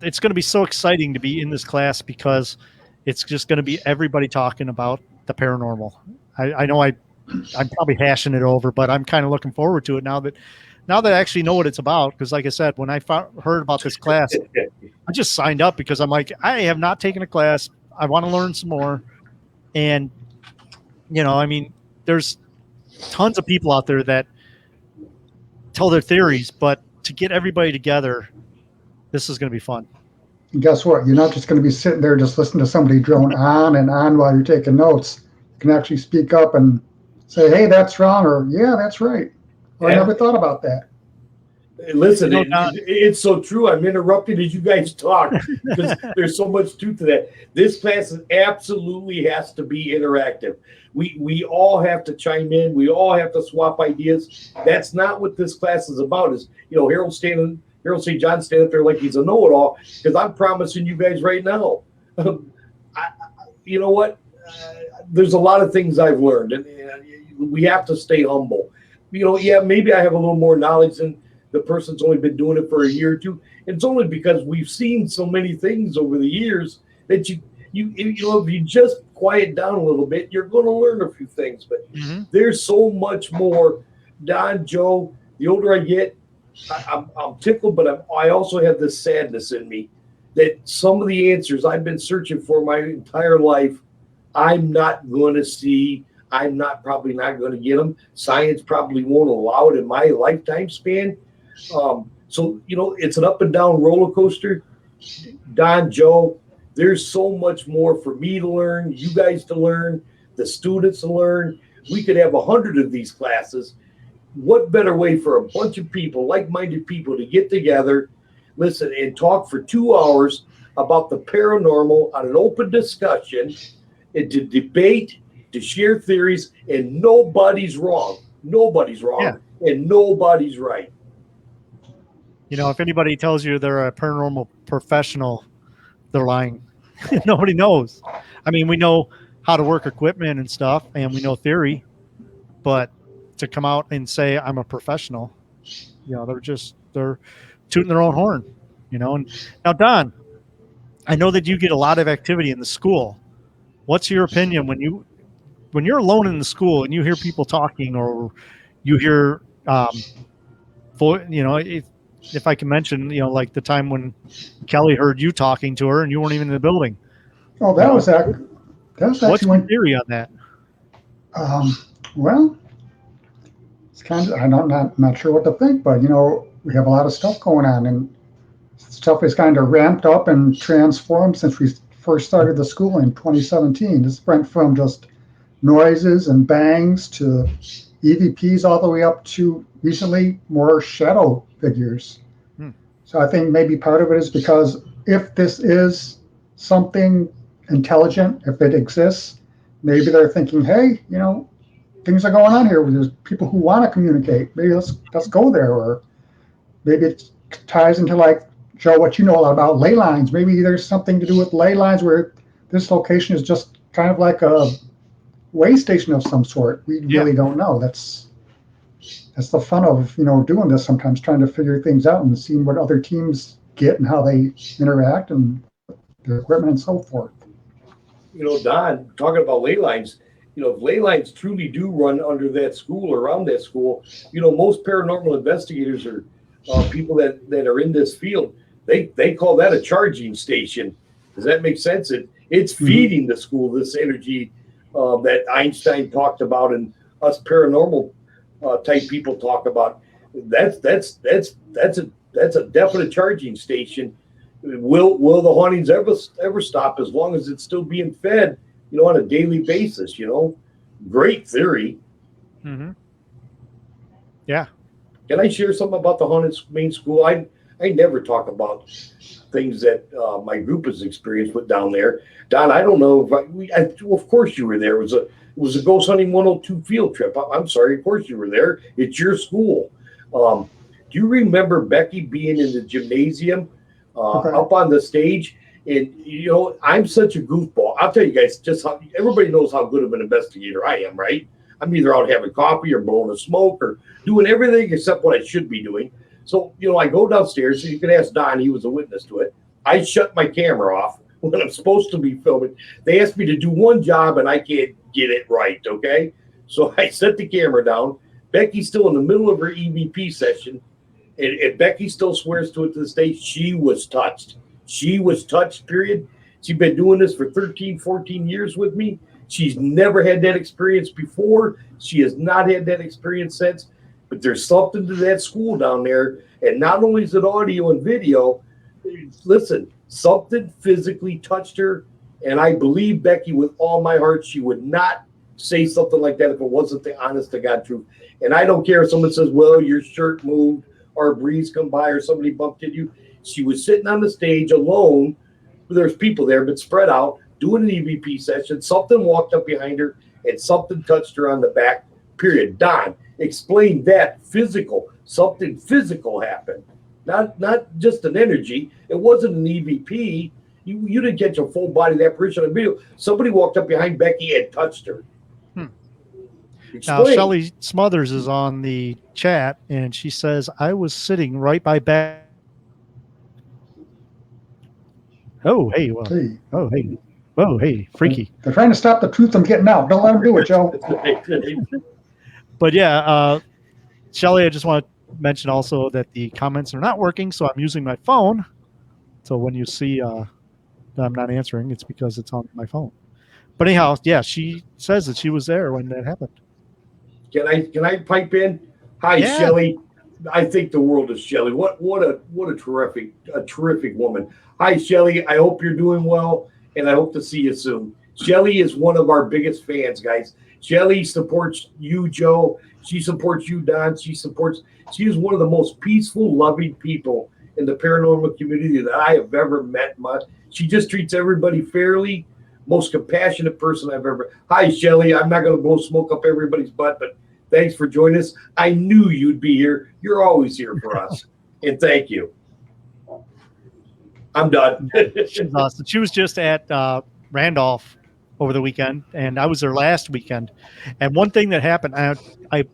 it's going to be so exciting to be in this class because it's just going to be everybody talking about the paranormal. I know I'm probably hashing it over, but I'm kind of looking forward to it now that I actually know what it's about. Because like I said, when I heard about this class, I just signed up because I'm like, I have not taken a class. I want to learn some more. And, you know, I mean, there's tons of people out there that tell their theories, but to get everybody together, this is going to be fun. And guess what? You're not just going to be sitting there just listening to somebody drone on and on while you're taking notes. You can actually speak up and say, hey, that's wrong, or yeah, that's right. Or I never thought about that. Listen, it's so true. I'm interrupting as you guys talk because there's so much truth to that. This class absolutely has to be interactive. We all have to chime in. We all have to swap ideas. That's not what this class is about. Is, you know, Harold St. John standing up there like he's a know-it-all, because I'm promising you guys right now, you know what? There's a lot of things I've learned, and we have to stay humble. You know, yeah, maybe I have a little more knowledge than the person's only been doing it for a year or two. And it's only because we've seen so many things over the years that you know, if you just quiet down a little bit, you're going to learn a few things. But there's so much more. Don, Joe, the older I get, I'm tickled, but I also have this sadness in me that some of the answers I've been searching for my entire life, I'm not going to see. I'm probably not going to get them. Science probably won't allow it in my lifetime span. So, you know, it's an up and down roller coaster. Don, Joe, there's so much more for me to learn, you guys to learn, the students to learn. We could have 100 of these classes. What better way for a bunch of people, like-minded people, to get together, listen, and talk for 2 hours about the paranormal on an open discussion, and to debate, to share theories, and nobody's wrong. Nobody's wrong, and nobody's right. You know, if anybody tells you they're a paranormal professional, they're lying. Nobody knows. I mean, we know how to work equipment and stuff, and we know theory, but to come out and say I'm a professional, you know, they're tooting their own horn. you know. And now, Don, I know that you get a lot of activity in the school. What's your opinion when you're alone in the school and you hear people talking, or you hear, if I can mention, like the time when Kelly heard you talking to her and you weren't even in the building. Oh, that was actually What's your when. theory on that? Well, it's kind of, I'm not sure what to think, but we have a lot of stuff going on, and stuff is kind of ramped up and transformed since we first started the school in 2017. This went from just noises and bangs to EVPs all the way up to recently more shadow figures. So I think maybe part of it is because if this is something intelligent, if it exists, maybe they're thinking, hey, things are going on here. There's people who want to communicate. Maybe let's go there. Or maybe it ties into, like, Joe, what you know a lot about, ley lines. Maybe there's something to do with ley lines where this location is just kind of like a way station of some sort. We really don't know. That's the fun of doing this sometimes, trying to figure things out and seeing what other teams get and how they interact and their equipment and so forth. Don, talking about ley lines, if ley lines truly do run under that school or around that school, most paranormal investigators are people that are in this field. They call that a charging station. Does that make sense? It's feeding the school this energy that Einstein talked about and us paranormal type people talk about. That's a definite charging station. Will the hauntings ever stop? As long as it's still being fed, on a daily basis. Great theory. Mm-hmm. Yeah. Can I share something about the haunted main school? I never talk about things that my group has experienced with down there. Don, I don't know if of course you were there. It was a Ghost Hunting 102 field trip. I'm sorry, of course you were there. It's your school. Do you remember Becky being in the gymnasium up on the stage? And, I'm such a goofball. I'll tell you guys just how everybody knows how good of an investigator I am, right? I'm either out having coffee or blowing a smoke or doing everything except what I should be doing. So, I go downstairs, so you can ask Don, he was a witness to it. I shut my camera off when I'm supposed to be filming. They asked me to do one job and I can't get it right, okay? So I set the camera down. Becky's still in the middle of her EVP session, and Becky still swears to it to this day. She was touched. She was touched, period. She's been doing this for 13, 14 years with me. She's never had that experience before. She has not had that experience since. But there's something to that school down there. And not only is it audio and video, listen, something physically touched her. And I believe Becky with all my heart, she would not say something like that if it wasn't the honest to God truth. And I don't care if someone says, well, your shirt moved or a breeze come by or somebody bumped into you. She was sitting on the stage alone. There's people there, but spread out, doing an EVP session. Something walked up behind her and something touched her on the back, period. Don, explain that physical. Something physical happened. Not just an energy. It wasn't an EVP. You didn't catch a full body of that person on video. Somebody walked up behind Becky and touched her. Now, Shelly Smothers is on the chat, and she says, I was sitting right by Becky. Oh, hey. Well, hey. Oh, hey. Oh, hey. Freaky. They're trying to stop the truth from getting out. Don't let them do it, Joe. But yeah, Shelly, I just want to mention also that the comments are not working, so I'm using my phone. So when you see that I'm not answering, it's because it's on my phone. But anyhow, yeah, she says that she was there when that happened. Can I pipe in? Hi, Shelly. I think the world is Shelly. What a terrific woman. Hi, Shelly. I hope you're doing well, and I hope to see you soon. Shelly is one of our biggest fans, guys. Shelly supports you, Joe. She supports you, Don. She is one of the most peaceful, loving people in the paranormal community that I have ever met. She just treats everybody fairly. Most compassionate person I've ever. Hi, Shelly. I'm not going to blow smoke up everybody's butt, but thanks for joining us. I knew you'd be here. You're always here for us. And thank you. I'm done. She's awesome. She was just at Randolph over the weekend, and I was there last weekend. And one thing that happened, I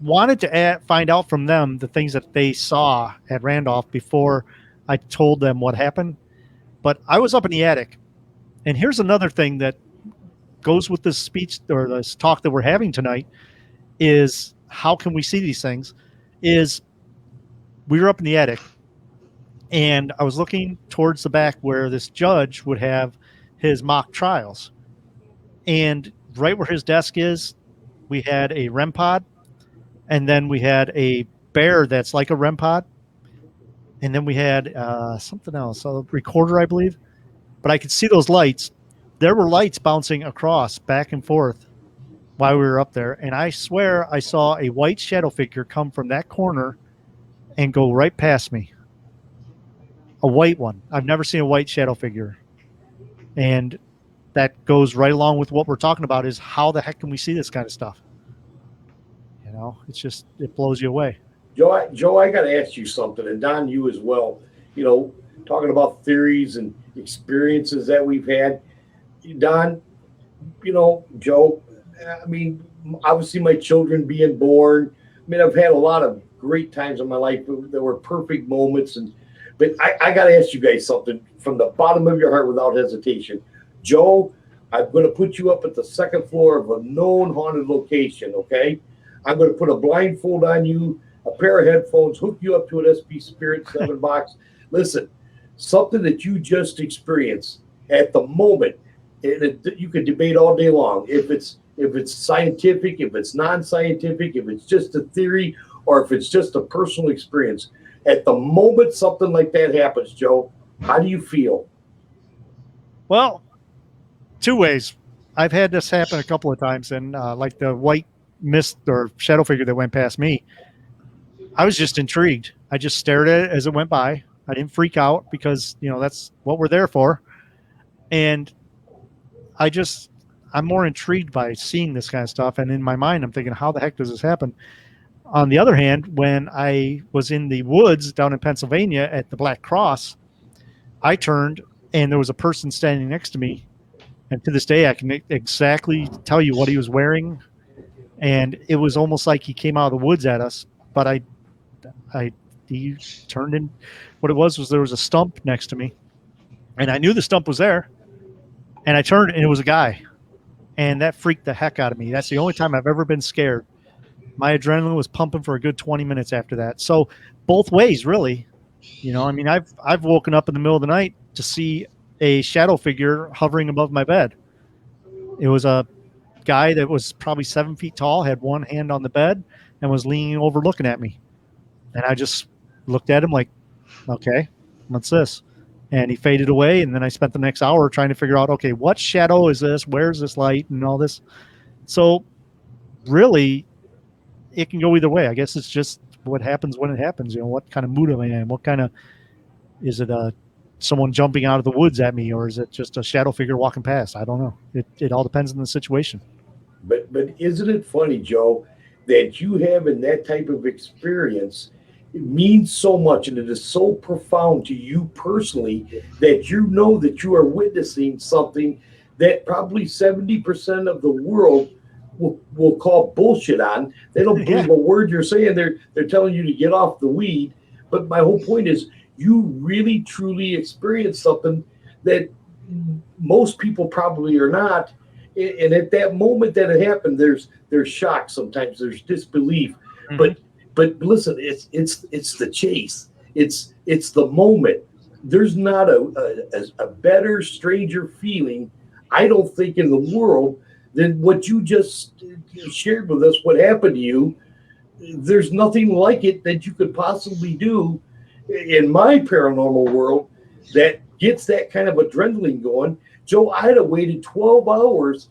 wanted to find out from them the things that they saw at Randolph before I told them what happened. But I was up in the attic. And here's another thing that goes with this speech or this talk that we're having tonight is how can we see these things? Is we were up in the attic and I was looking towards the back where this judge would have his mock trials. And right where his desk is, we had a REM pod, and then we had a bear that's like a REM pod, and then we had something else, a recorder, I believe. But I could see those lights. There were lights bouncing across back and forth while we were up there, and I swear I saw a white shadow figure come from that corner and go right past me. A white one. I've never seen a white shadow figure. And that goes right along with what we're talking about is how the heck can we see this kind of stuff? You know, it's just, it blows you away. Joe, I got to ask you something, and Don, you as well. You know, talking about theories and experiences that we've had. Don, you know, Joe, I mean, obviously my children being born. I mean, I've had a lot of great times in my life that were perfect moments. But I got to ask you guys something from the bottom of your heart without hesitation. Joe, I'm going to put you up at the second floor of a known haunted location, okay? I'm going to put a blindfold on you, a pair of headphones, hook you up to an SP Spirit 7 box. Listen, something that you just experienced at the moment, you could debate all day long if it's scientific, if it's non-scientific, if it's just a theory, or if it's just a personal experience. At the moment something like that happens, Joe, how do you feel? Well, two ways. I've had this happen a couple of times, and like the white mist or shadow figure that went past me, I was just intrigued. I just stared at it as it went by. I didn't freak out because, you know, that's what we're there for. And I'm more intrigued by seeing this kind of stuff. And in my mind, I'm thinking, how the heck does this happen? On the other hand, when I was in the woods down in Pennsylvania at the Black Cross, I turned and there was a person standing next to me. And to this day, I can exactly tell you what he was wearing. And it was almost like he came out of the woods at us. But he turned in. What it was there was a stump next to me. And I knew the stump was there. And I turned and it was a guy. And that freaked the heck out of me. That's the only time I've ever been scared. My adrenaline was pumping for a good 20 minutes after that. So both ways, really. You know, I mean, I've woken up in the middle of the night to see a shadow figure hovering above my bed. It was a guy that was probably 7 feet tall, had one hand on the bed, and was leaning over looking at me. And I just looked at him like, okay, what's this? And he faded away, and then I spent the next hour trying to figure out, okay, what shadow is this? Where's this light and all this? So really, it can go either way. I guess it's just what happens when it happens. You know, what kind of mood am I in? What kind of, is it someone jumping out of the woods at me, or is it just a shadow figure walking past? I don't know. It all depends on the situation. But isn't it funny, Joe, that you having that type of experience, it means so much and it is so profound to you personally that you know that you are witnessing something that probably 70% of the world will call bullshit on. They don't believe a word you're saying. They're telling you to get off the weed. But my whole point is you really truly experienced something that most people probably are not. And at that moment that it happened, there's shock sometimes, there's disbelief. Mm-hmm. But listen, it's the chase. It's the moment. There's not a better, stranger feeling, I don't think, in the world than what you just shared with us, what happened to you. There's nothing like it that you could possibly do in my paranormal world that gets that kind of adrenaline going. Joe, I'd have waited 12 hours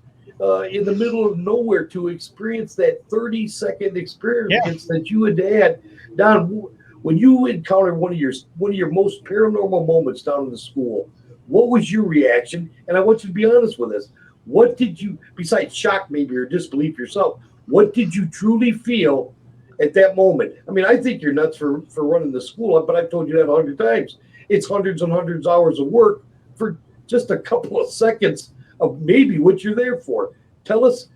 in the middle of nowhere to experience that 30-second experience that you had. Don, when you encountered one of your most paranormal moments down in the school, what was your reaction? And I want you to be honest with us. What did you, besides shock maybe or disbelief yourself, what did you truly feel at that moment? I mean, I think you're nuts for running the school, but I've told you that 100 times. It's hundreds and hundreds of hours of work for just a couple of seconds of maybe what you're there for. Tell us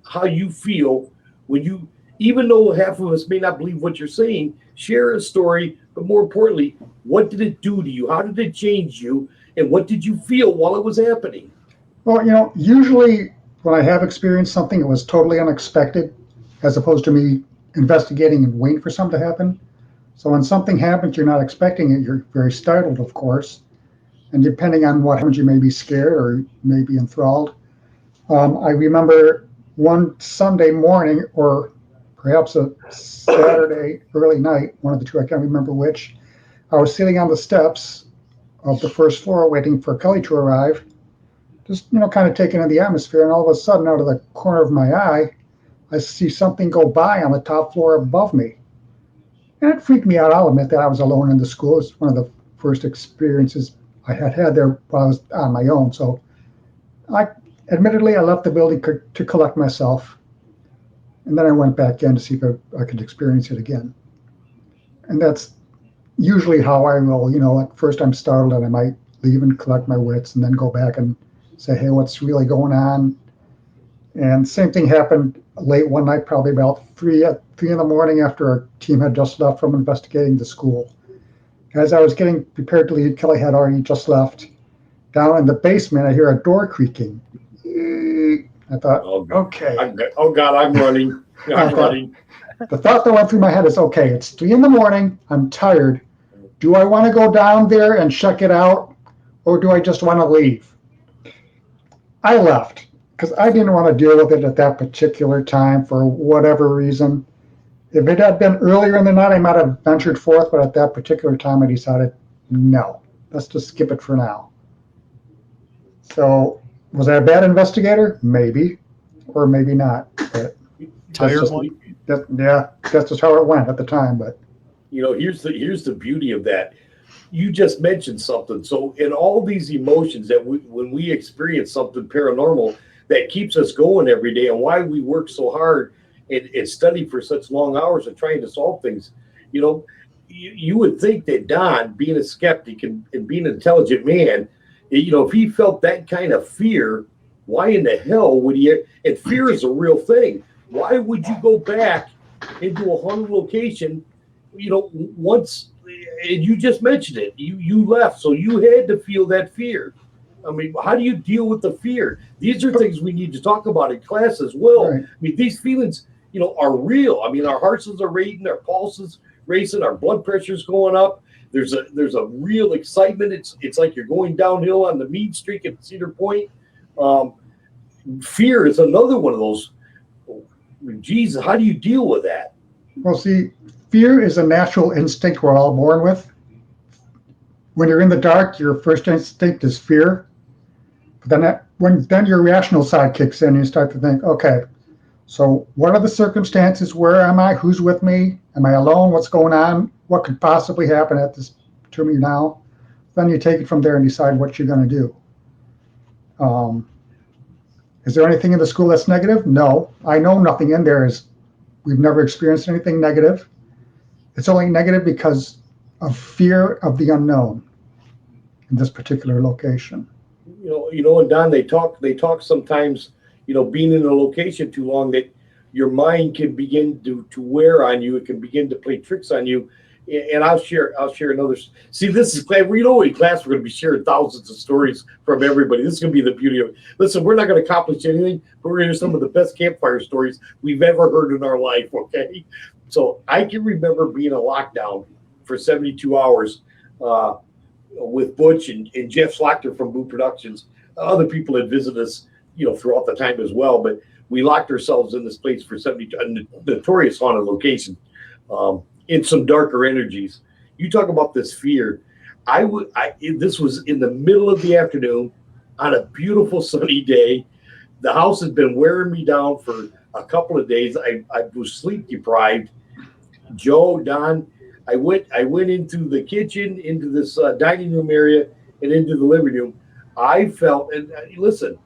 how you feel when you, even though half of us may not believe what you're saying, share a story, but more importantly, What did it do to you? How did it change you? And what did you feel while it was happening? Well, usually when I have experienced something, it was totally unexpected, as opposed to me investigating and waiting for something to happen. So when something happens, you're not expecting it, you're very startled, of course. And depending on what happens, you may be scared or you may be enthralled. I remember one Sunday morning, or perhaps a Saturday early night, one of the two, I can't remember which. I was sitting on the steps of the first floor waiting for Kelly to arrive, just, kind of taking in the atmosphere. And all of a sudden, out of the corner of my eye, I see something go by on the top floor above me. And it freaked me out. I'll admit that I was alone in the school. It's one of the first experiences I had there while I was on my own. So admittedly, I left the building to collect myself. And then I went back in to see if I could experience it again. And that's usually how I will, at first I'm startled and I might leave and collect my wits and then go back and say, hey, what's really going on? And same thing happened late one night, probably about 3 in the morning after our team had just left from investigating the school. As I was getting prepared to leave, Kelly had already just left. Down in the basement, I hear a door creaking. I thought, okay. I'm running. I'm running. The thought that went through my head is, okay, it's 3 in the morning. I'm tired. Do I want to go down there and check it out, or do I just want to leave? I left because I didn't want to deal with it at that particular time for whatever reason. If it had been earlier in the night, I might have ventured forth, but at that particular time, I decided, no, let's just skip it for now. So, was I a bad investigator? Maybe, or maybe not. But Tired one? That's just how it went at the time. But here's the beauty of that. You just mentioned something. So, in all these emotions that when we experience something paranormal, that keeps us going every day, and why we work so hard and study for such long hours of trying to solve things. You would think that Don, being a skeptic and being an intelligent man, if he felt that kind of fear, why in the hell would he? And fear is a real thing. Why would you go back into a haunted location? Once, and you just mentioned it, you left, so you had to feel that fear. I mean, how do you deal with the fear? These are things we need to talk about in class as well. Right. I mean, these feelings, are real. I mean, our hearts are racing, our pulses racing, our blood pressure's going up. There's a real excitement. It's like you're going downhill on the mean streak at Cedar Point. Fear is another one of those. Jesus, how do you deal with that? Well, see, fear is a natural instinct we're all born with. When you're in the dark, your first instinct is fear. But then your rational side kicks in and you start to think, okay, so what are the circumstances? Where am I? Who's with me? Am I alone? What's going on? What could possibly happen to me now? Then you take it from there and decide what you're going to do. Is there anything in the school that's negative? No. I know nothing in there we've never experienced anything negative. It's only negative because of fear of the unknown in this particular location. And Don, they talk sometimes, being in a location too long, that your mind can begin to wear on you. It can begin to play tricks on you. And I'll share another. See, this is in class, we're going to be sharing thousands of stories from everybody. This is going to be the beauty of it. Listen, we're not going to accomplish anything, but we're going to hear some of the best campfire stories we've ever heard in our life. Okay. So I can remember being in lockdown for 72 hours, with Butch and Jeff Slachter from Boo Productions. Other people had visited us, throughout the time as well. But we locked ourselves in this place for 72, a notorious haunted location, in some darker energies. You talk about this fear. This was in the middle of the afternoon on a beautiful sunny day. The house had been wearing me down for a couple of days. I was sleep deprived. Joe, Don, I went into the kitchen, into this dining room area, and into the living room. I felt, and listen,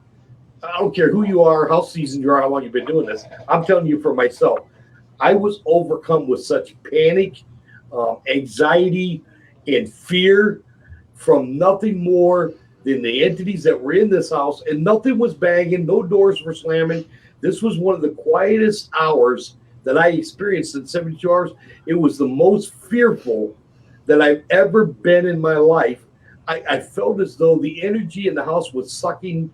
I don't care who you are, how seasoned you are, how long you've been doing this. I'm telling you for myself, I was overcome with such panic, anxiety, and fear from nothing more than the entities that were in this house, and nothing was banging, no doors were slamming. This was one of the quietest hours that I experienced in 72 hours. It was the most fearful that I've ever been in my life. I felt as though the energy in the house was sucking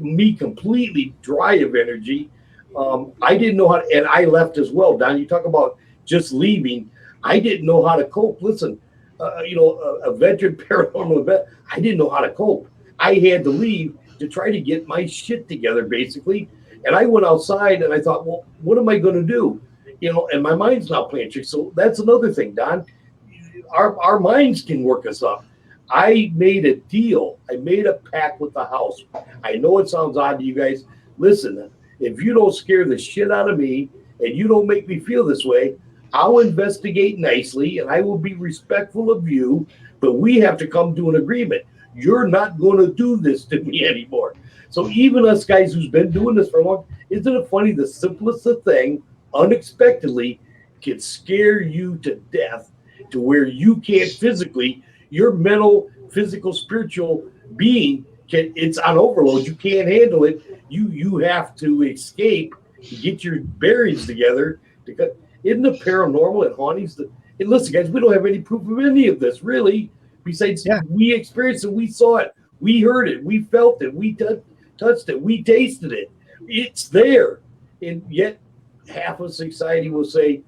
me completely dry of energy. I didn't know how to, and I left as well. Don, you talk about just leaving. I didn't know how to cope. Listen, a veteran paranormal vet, I didn't know how to cope. I had to leave to try to get my shit together, basically. And I went outside and I thought, well, what am I going to do? And my mind's not playing tricks. So that's another thing, Don. Our minds can work us up. I made a deal. I made a pact with the house. I know it sounds odd to you guys. Listen, if you don't scare the shit out of me and you don't make me feel this way, I'll investigate nicely and I will be respectful of you, but we have to come to an agreement. You're not going to do this to me anymore. So even us guys who's been doing this for a long, isn't it funny? The simplest of thing, unexpectedly, can scare you to death to where you can't physically, your mental, physical, spiritual being, it's on overload. You can't handle it. You have to escape to get your bearings together. Isn't the paranormal and hauntings? And listen, guys, we don't have any proof of any of this, really. Besides, we experienced it, we saw it, we heard it, we felt it, we touched it, we tasted it. It's there. And yet, half of society will say,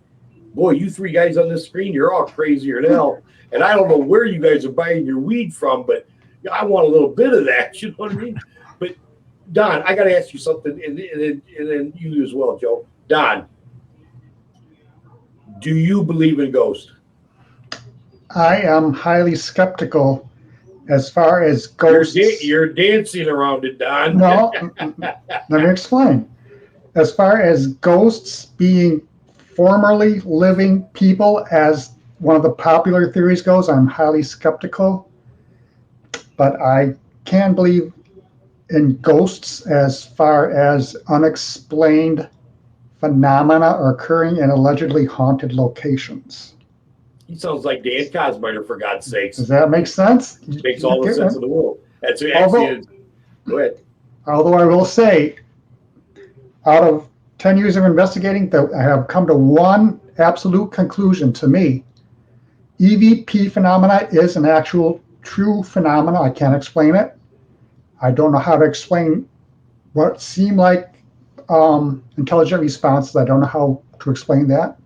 boy, you three guys on this screen, you're all crazier than hell. And I don't know where you guys are buying your weed from, but I want a little bit of that. You know what I mean? But, Don, I got to ask you something, and then you as well, Joe. Don, do you believe in ghosts? I am highly skeptical as far as ghosts. You're dancing around it, Don. No, let me explain. As far as ghosts being formerly living people, as one of the popular theories goes, I'm highly skeptical. But I can believe in ghosts as far as unexplained phenomena occurring in allegedly haunted locations. He sounds like Dan Cosmiter, for God's sakes. Does that make sense? It makes all the sense in the world. That's actually go ahead. Although I will say, out of 10 years of investigating, I have come to one absolute conclusion to me. EVP phenomena is an actual true phenomena. I can't explain it. I don't know how to explain what seem like intelligent responses. I don't know how to explain that.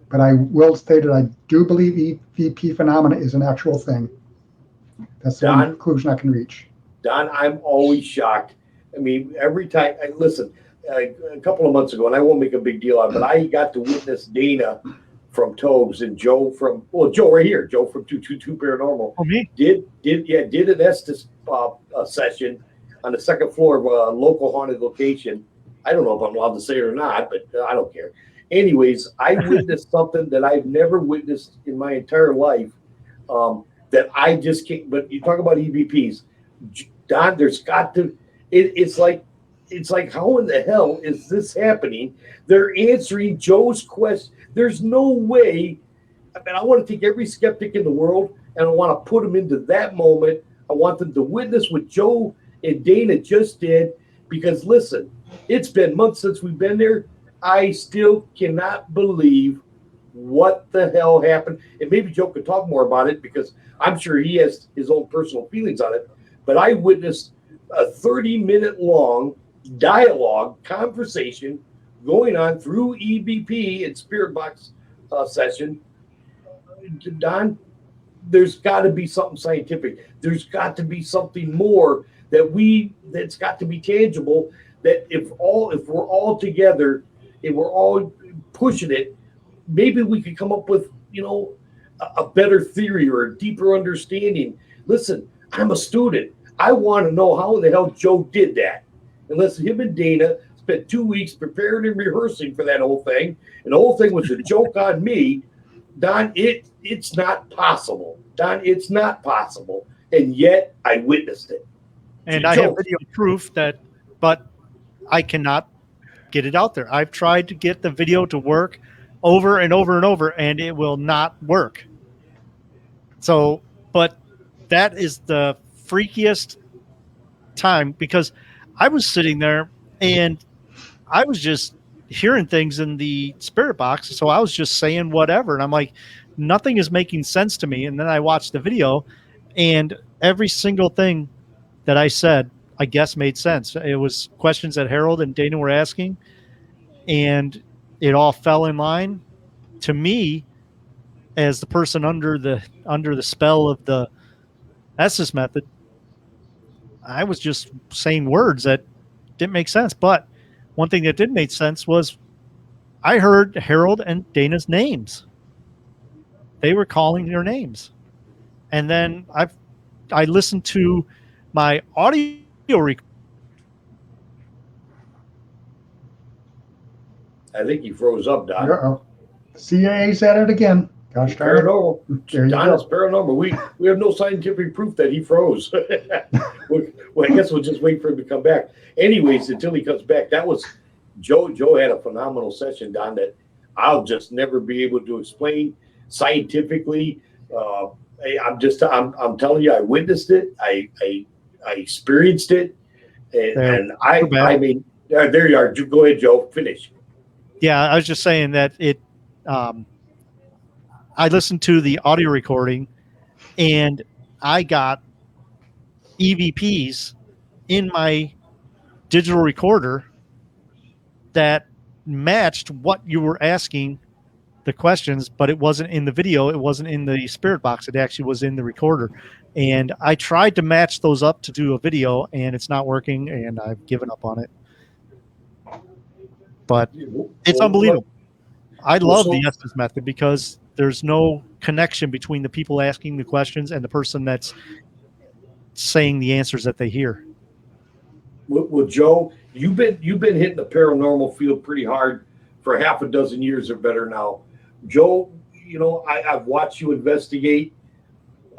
But I will state that I do believe EVP phenomena is an actual thing. That's the only conclusion I can reach. Don, I'm always shocked. I mean, every time, listen, a couple of months ago, and I won't make a big deal out of it, but I got to witness Dana from Tobes and Joe right here, Joe from 222 Paranormal. Oh, me? Did an Estes session on the second floor of a local haunted location. I don't know if I'm allowed to say it or not, but I don't care. Anyways, I witnessed something that I've never witnessed in my entire life that I just can't. But you talk about EVPs, Don. There's got to. It's like how in the hell is this happening? They're answering Joe's question. There's no way. I mean, I want to take every skeptic in the world and I want to put them into that moment. I want them to witness what Joe and Dana just did. Because listen, it's been months since we've been there. I still cannot believe what the hell happened. And maybe Joe could talk more about it because I'm sure he has his own personal feelings on it. But I witnessed a 30-minute long dialogue conversation going on through EVP and Spirit Box session. Don, there's got to be something scientific. There's got to be something more that's got to be tangible. That if we're all together, and we're all pushing it, maybe we could come up with, a better theory or a deeper understanding. Listen, I'm a student. I want to know how in the hell Joe did that. Unless him and Dana spent 2 weeks preparing and rehearsing for that whole thing, and the whole thing was a joke on me, Don, it's not possible. Don, it's not possible. And yet I witnessed it. And I have video proof but I cannot get it out there. I've tried to get the video to work over and over and over, and it will not work. So, but that is the freakiest time because I was sitting there and I was just hearing things in the spirit box. So I was just saying whatever. And I'm like, nothing is making sense to me. And then I watched the video, and every single thing that I said, I guess, made sense. It was questions that Harold and Dana were asking, and it all fell in line. To me, as the person under the spell of the Estes method, I was just saying words that didn't make sense. But one thing that did make sense was I heard Harold and Dana's names. They were calling their names. And then I listened to my audio recording. I think he froze up, Don. Uh-oh. CAA's at it again. Gosh darn it. Paranormal. There you Don go. is paranormal. We have no scientific proof that he froze. Well, I guess we'll just wait for him to come back. Anyways, until he comes back, that was Joe. Joe had a phenomenal session, Don, that I'll just never be able to explain scientifically. I'm telling you, I witnessed it. I experienced it, and I mean, there you are. Go ahead, Joe. Finish. Yeah, I was just saying that it. I listened to the audio recording, and I got EVPs in my digital recorder that matched what you were asking the questions, but it wasn't in the video. It wasn't in the spirit box. It actually was in the recorder. And I tried to match those up to do a video, and it's not working, and I've given up on it. But it's unbelievable. I love the Estes method because there's no connection between the people asking the questions and the person that's saying the answers that they hear. Well, Joe, you've been hitting the paranormal field pretty hard for half a dozen years or better now. Joe, I've watched you investigate.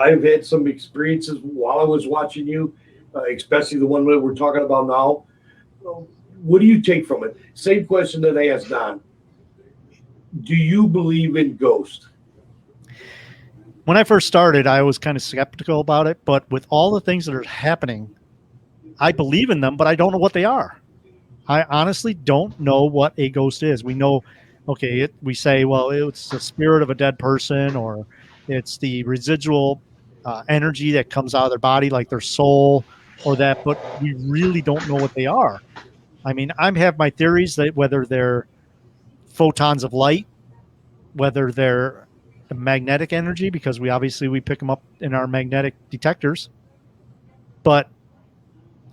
I've had some experiences while I was watching you, especially the one that we're talking about now. What do you take from it? Same question that I asked Don. Do you believe in ghosts? When I first started, I was kind of skeptical about it, but with all the things that are happening, I believe in them, but I don't know what they are. I honestly don't know what a ghost is. We know, okay, we say, well, it's the spirit of a dead person, or it's the residual energy that comes out of their body, like their soul, or that, but we really don't know what they are. I mean, I have my theories that whether they're photons of light, whether they're magnetic energy, because we pick them up in our magnetic detectors, but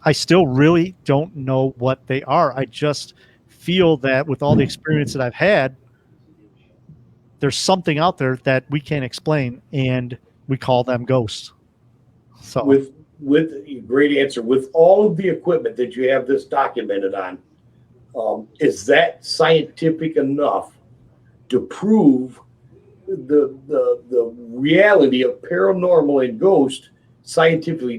I still really don't know what they are. I just feel that with all the experience that I've had, there's something out there that we can't explain, and we call them ghosts. So with great answer. With all of the equipment that you have this documented on, is that scientific enough to prove the reality of paranormal and ghost scientifically?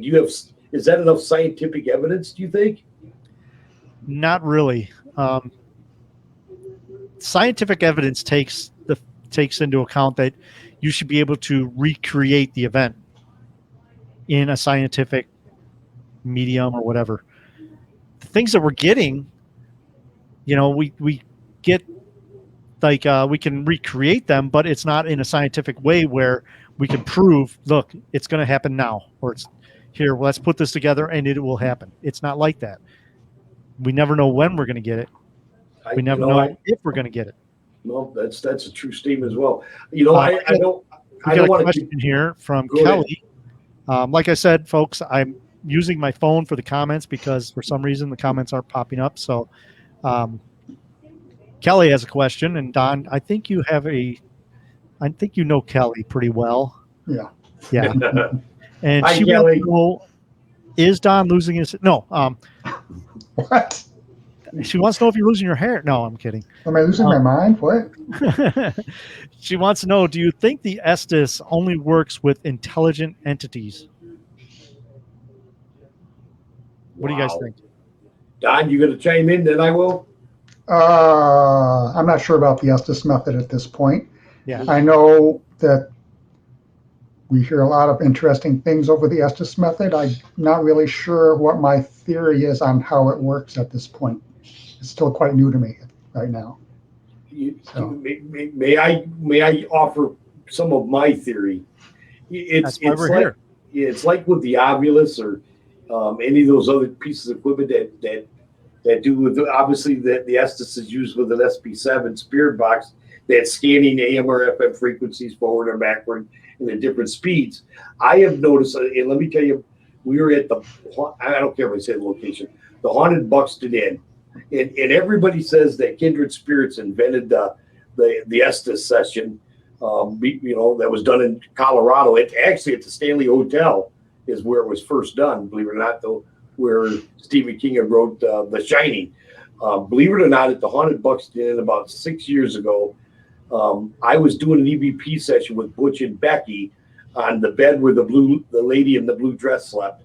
Is that enough scientific evidence, do you think? Not really. Scientific evidence takes into account that you should be able to recreate the event in a scientific medium or whatever. The things that we're getting, we get like we can recreate them, but it's not in a scientific way where we can prove, look, it's going to happen now, or it's here, let's put this together and it will happen. It's not like that. We never know when we're going to get it. We never know if we're going to get it. No, that's a true statement as well. I don't want to question here from Kelly. Like I said, folks, I'm using my phone for the comments because for some reason the comments aren't popping up. So Kelly has a question, and Don, I think you know Kelly pretty well. Yeah. Yeah. And Hi, she Kelly. wants to know, is Don losing his? No. What? She wants to know if you're losing your hair. No, I'm kidding. Am I losing my mind? What? She wants to know, do you think the Estes only works with intelligent entities? What do you guys think? Don, you going to chime in? Then I will. I'm not sure about the Estes method at this point. Yeah. I know that we hear a lot of interesting things over the Estes method. I'm not really sure what my theory is on how it works at this point. It's still quite new to me right now. May I offer some of my theory. That's why we're here. It's like with the Ovilus or any of those other pieces of equipment that do with obviously the Estes is used with an SP7 spirit box that's scanning AM or FM frequencies forward or backward and at different speeds. I have noticed, and let me tell you, we were at I don't care if I say the location, the Haunted Buxton Inn, and everybody says that Kindred Spirits invented the Estes session, that was done in Colorado. Actually at the Stanley Hotel is where it was first done, believe it or not, though, where Stephen King had wrote The Shining. Believe it or not, at the Haunted Buxton Inn about 6 years ago, I was doing an EVP session with Butch and Becky on the bed where the lady in the blue dress slept.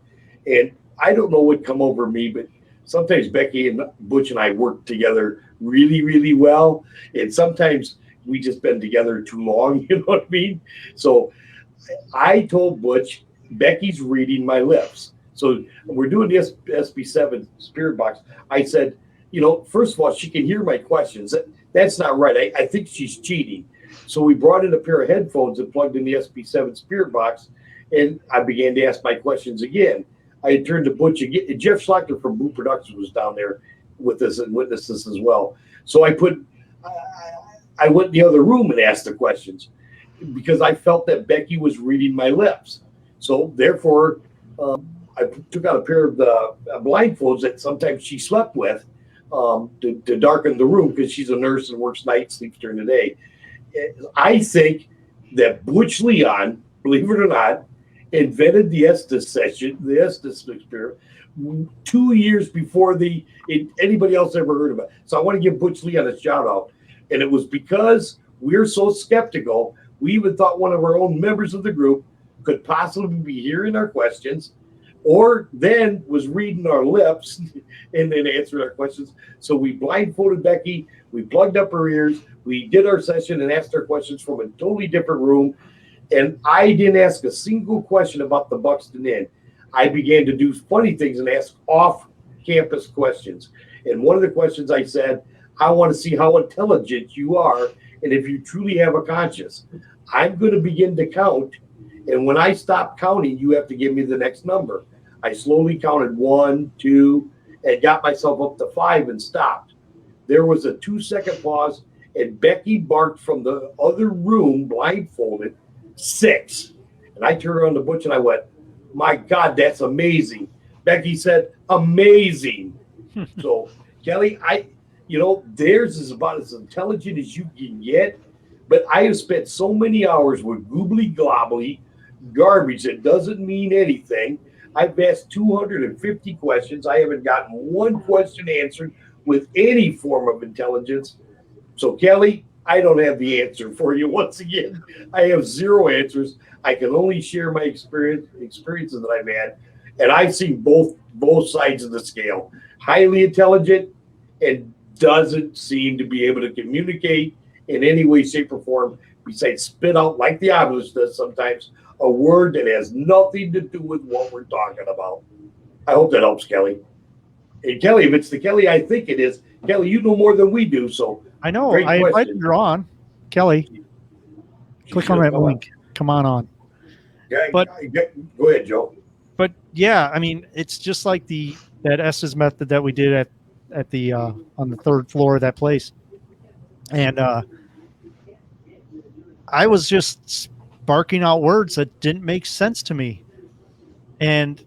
And I don't know what come over me, but sometimes Becky and Butch and I work together really, really well. And sometimes we just been together too long, you know what I mean? So I told Butch, Becky's reading my lips. So we're doing the SB7 spirit box. I said, first of all, she can hear my questions. That's not right. I think she's cheating. So we brought in a pair of headphones and plugged in the SB7 spirit box, and I began to ask my questions again. I had turned to Butch again. Jeff Schlachter from Boo Productions was down there with us and witnessed this as well. So I went in the other room and asked the questions because I felt that Becky was reading my lips. So therefore, I took out a pair of the blindfolds that sometimes she slept with to darken the room because she's a nurse and works nights, sleeps during the day. I think that Butch Leon, believe it or not, invented the Estes session, the Estes experiment, 2 years before anybody else ever heard of it. So I want to give Butch Leon a shout out. And it was because we're so skeptical, we even thought one of our own members of the group could possibly be hearing our questions or then was reading our lips and then answering our questions. So we blindfolded Becky, we plugged up her ears, we did our session and asked her questions from a totally different room. And I didn't ask a single question about the Buxton Inn. I began to do funny things and ask off-campus questions. And one of the questions I said, I want to see how intelligent you are and if you truly have a conscience. I'm going to begin to count. And when I stop counting, you have to give me the next number. I slowly counted 1, 2, and got myself up to 5 and stopped. There was a 2-second pause, and Becky barked from the other room, blindfolded, 6. And I turned around to Butch and I went, my God, that's amazing. Becky said, amazing. So, Kelly, theirs is about as intelligent as you can get. But I have spent so many hours with goobly globbly garbage that doesn't mean anything. I've asked 250 questions. I haven't gotten one question answered with any form of intelligence. So, Kelly, I don't have the answer for you. Once again, I have 0 answers. I can only share my experiences that I've had. And I've seen both sides of the scale. Highly intelligent and doesn't seem to be able to communicate in any way, shape, or form besides spit out, like the Ovilus does sometimes, a word that has nothing to do with what we're talking about. I hope that helps, Kelly. And Kelly, if it's the Kelly I think it is, Kelly, you know more than we do. So I know. I invited you on, Kelly. Click on that link. Come on. Yeah, but go ahead, Joe. But yeah, I mean, it's just like that Estes method that we did at the on the 3rd floor of that place, and I was just barking out words that didn't make sense to me, and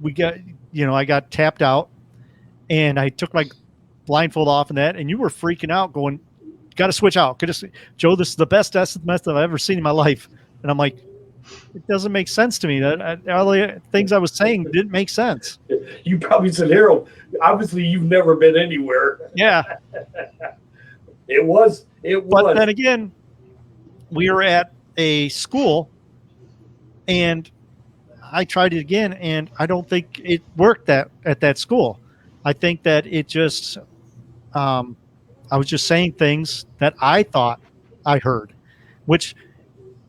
I got tapped out, and I took my blindfold off and that, and you were freaking out, going, "Got to switch out, Joe. This is the best Estes method I've ever seen in my life," and I'm like, it doesn't make sense to me. That all the things I was saying didn't make sense. You probably said, Harold, obviously you've never been anywhere. Yeah. It was. But then again, we were at a school, and I tried it again, and I don't think it worked at that school. I think that it just, I was just saying things that I thought I heard, which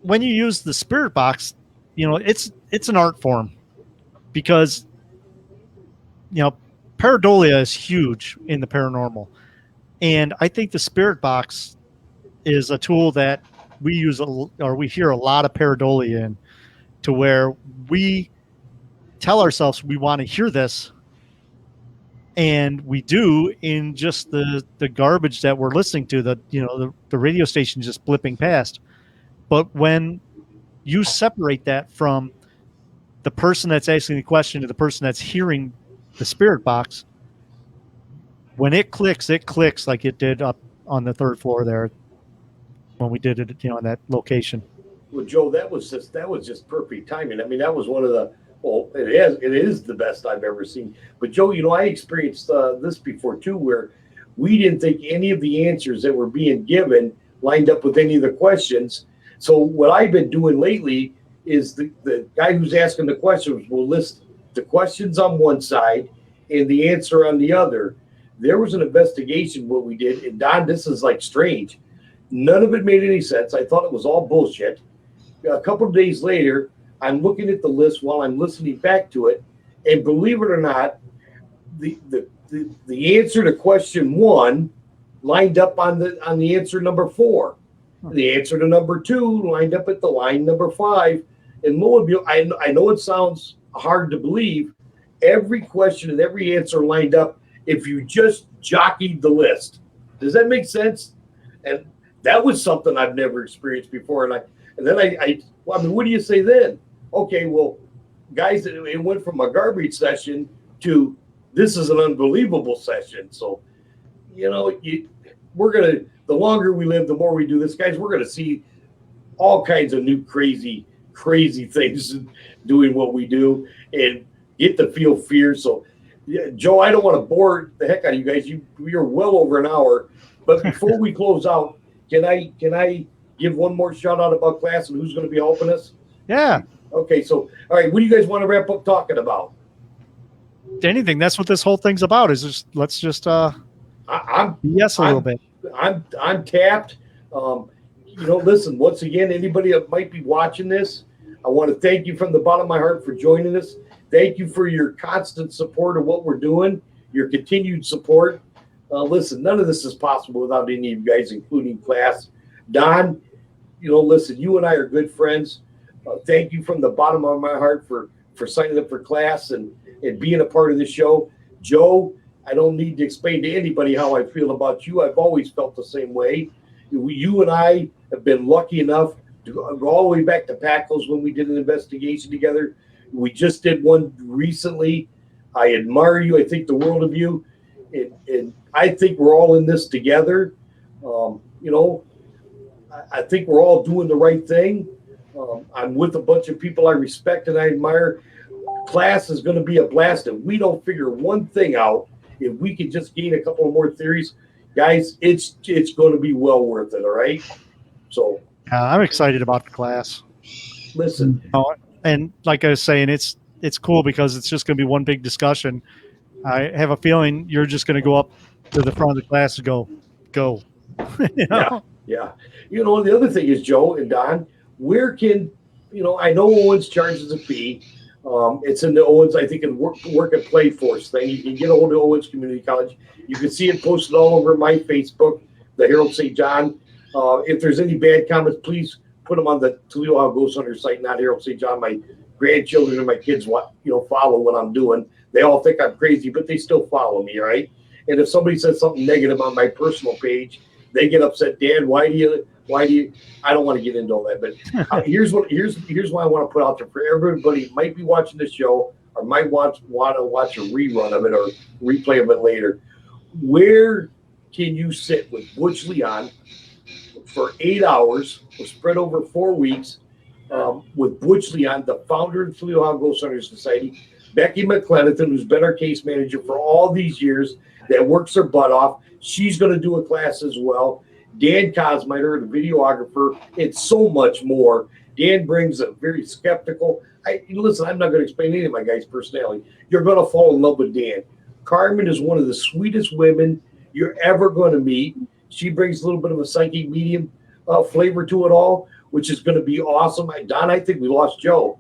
when you use the spirit box, it's an art form because, pareidolia is huge in the paranormal. And I think the spirit box is a tool that we hear a lot of pareidolia in, to where we tell ourselves we want to hear this, and we do in just the garbage that we're listening to, the radio station just blipping past. But when you separate that from the person that's asking the question to the person that's hearing the spirit box, when it clicks like it did up on the third floor there when we did it, in that location. Well, Joe, that was just perfect timing. I mean, that was one of the, well, it is the best I've ever seen. But Joe, I experienced this before too, where we didn't think any of the answers that were being given lined up with any of the questions. So what I've been doing lately is the guy who's asking the questions will list the questions on one side and the answer on the other. There was an investigation what we did, and Don, this is like strange. None of it made any sense. I thought it was all bullshit. A couple of days later, I'm looking at the list while I'm listening back to it, and believe it or not, the answer to question 1 lined up on the answer number 4. The answer to number 2 lined up at the line number 5. And lo and behold, I know it sounds hard to believe. Every question and every answer lined up if you just jockeyed the list. Does that make sense? And that was something I've never experienced before. And then I mean, what do you say then? Okay, well, guys, it went from a garbage session to this is an unbelievable session. So, we're going to, the longer we live, the more we do this, guys, we're going to see all kinds of new crazy things doing what we do and get to feel fear. So, yeah, Joe, I don't want to bore the heck out of you guys. We are well over an hour. But before we close out, can I give one more shout out about class and who's going to be helping us? Yeah. Okay, so all right, what do you guys want to wrap up talking about? Anything. That's what this whole thing's about. Is just let's just I'm BS a little bit. I'm tapped. Listen, once again, anybody that might be watching this, I want to thank you from the bottom of my heart for joining us. Thank you for your constant support of what we're doing, your continued support. Listen, none of this is possible without any of you guys, including class. Don, listen, you and I are good friends. Thank you from the bottom of my heart for signing up for class and being a part of the show. Joe, I don't need to explain to anybody how I feel about you. I've always felt the same way. You and I have been lucky enough to go all the way back to Packles when we did an investigation together. We just did one recently. I admire you. I think the world of you. And I think we're all in this together. I think we're all doing the right thing. I'm with a bunch of people I respect and I admire. Class is going to be a blast. If we don't figure one thing out, if we can just gain a couple of more theories, guys, it's going to be well worth it. All right. So I'm excited about the class. Listen, and like I was saying, it's cool because it's just going to be one big discussion. I have a feeling you're just going to go up to the front of the class and go. Yeah. The other thing is, Joe and Don, where can, I know Owens charges a fee. It's in the Owens, I think, in work and play force thing. You can get a hold of Owens Community College. You can see it posted all over my Facebook, the Herald St. John. If there's any bad comments, please put them on the Toledo How Ghost Hunter site, not Herald St. John. My grandchildren and my kids follow what I'm doing. They all think I'm crazy, but they still follow me, right? And if somebody says something negative on my personal page, they get upset. Dad, why do you? I don't want to get into all that, but here's why I want to put out there for everybody who might be watching this show or might want to watch a rerun of it or replay of it later. Where can you sit with Butch Leon for 8 hours, spread over 4 weeks, with Butch Leon, the founder of the Toledo How Ghost Hunter Society, Becky McClenathan, who's been our case manager for all these years, that works her butt off. She's going to do a class as well. Dan Cosmiter, the videographer, and so much more. Dan brings a very skeptical. Listen, I'm not going to explain any of my guys' personality. You're going to fall in love with Dan. Carmen is one of the sweetest women you're ever going to meet. She brings a little bit of a psychic medium flavor to it all, which is going to be awesome. Don, I think we lost Joe.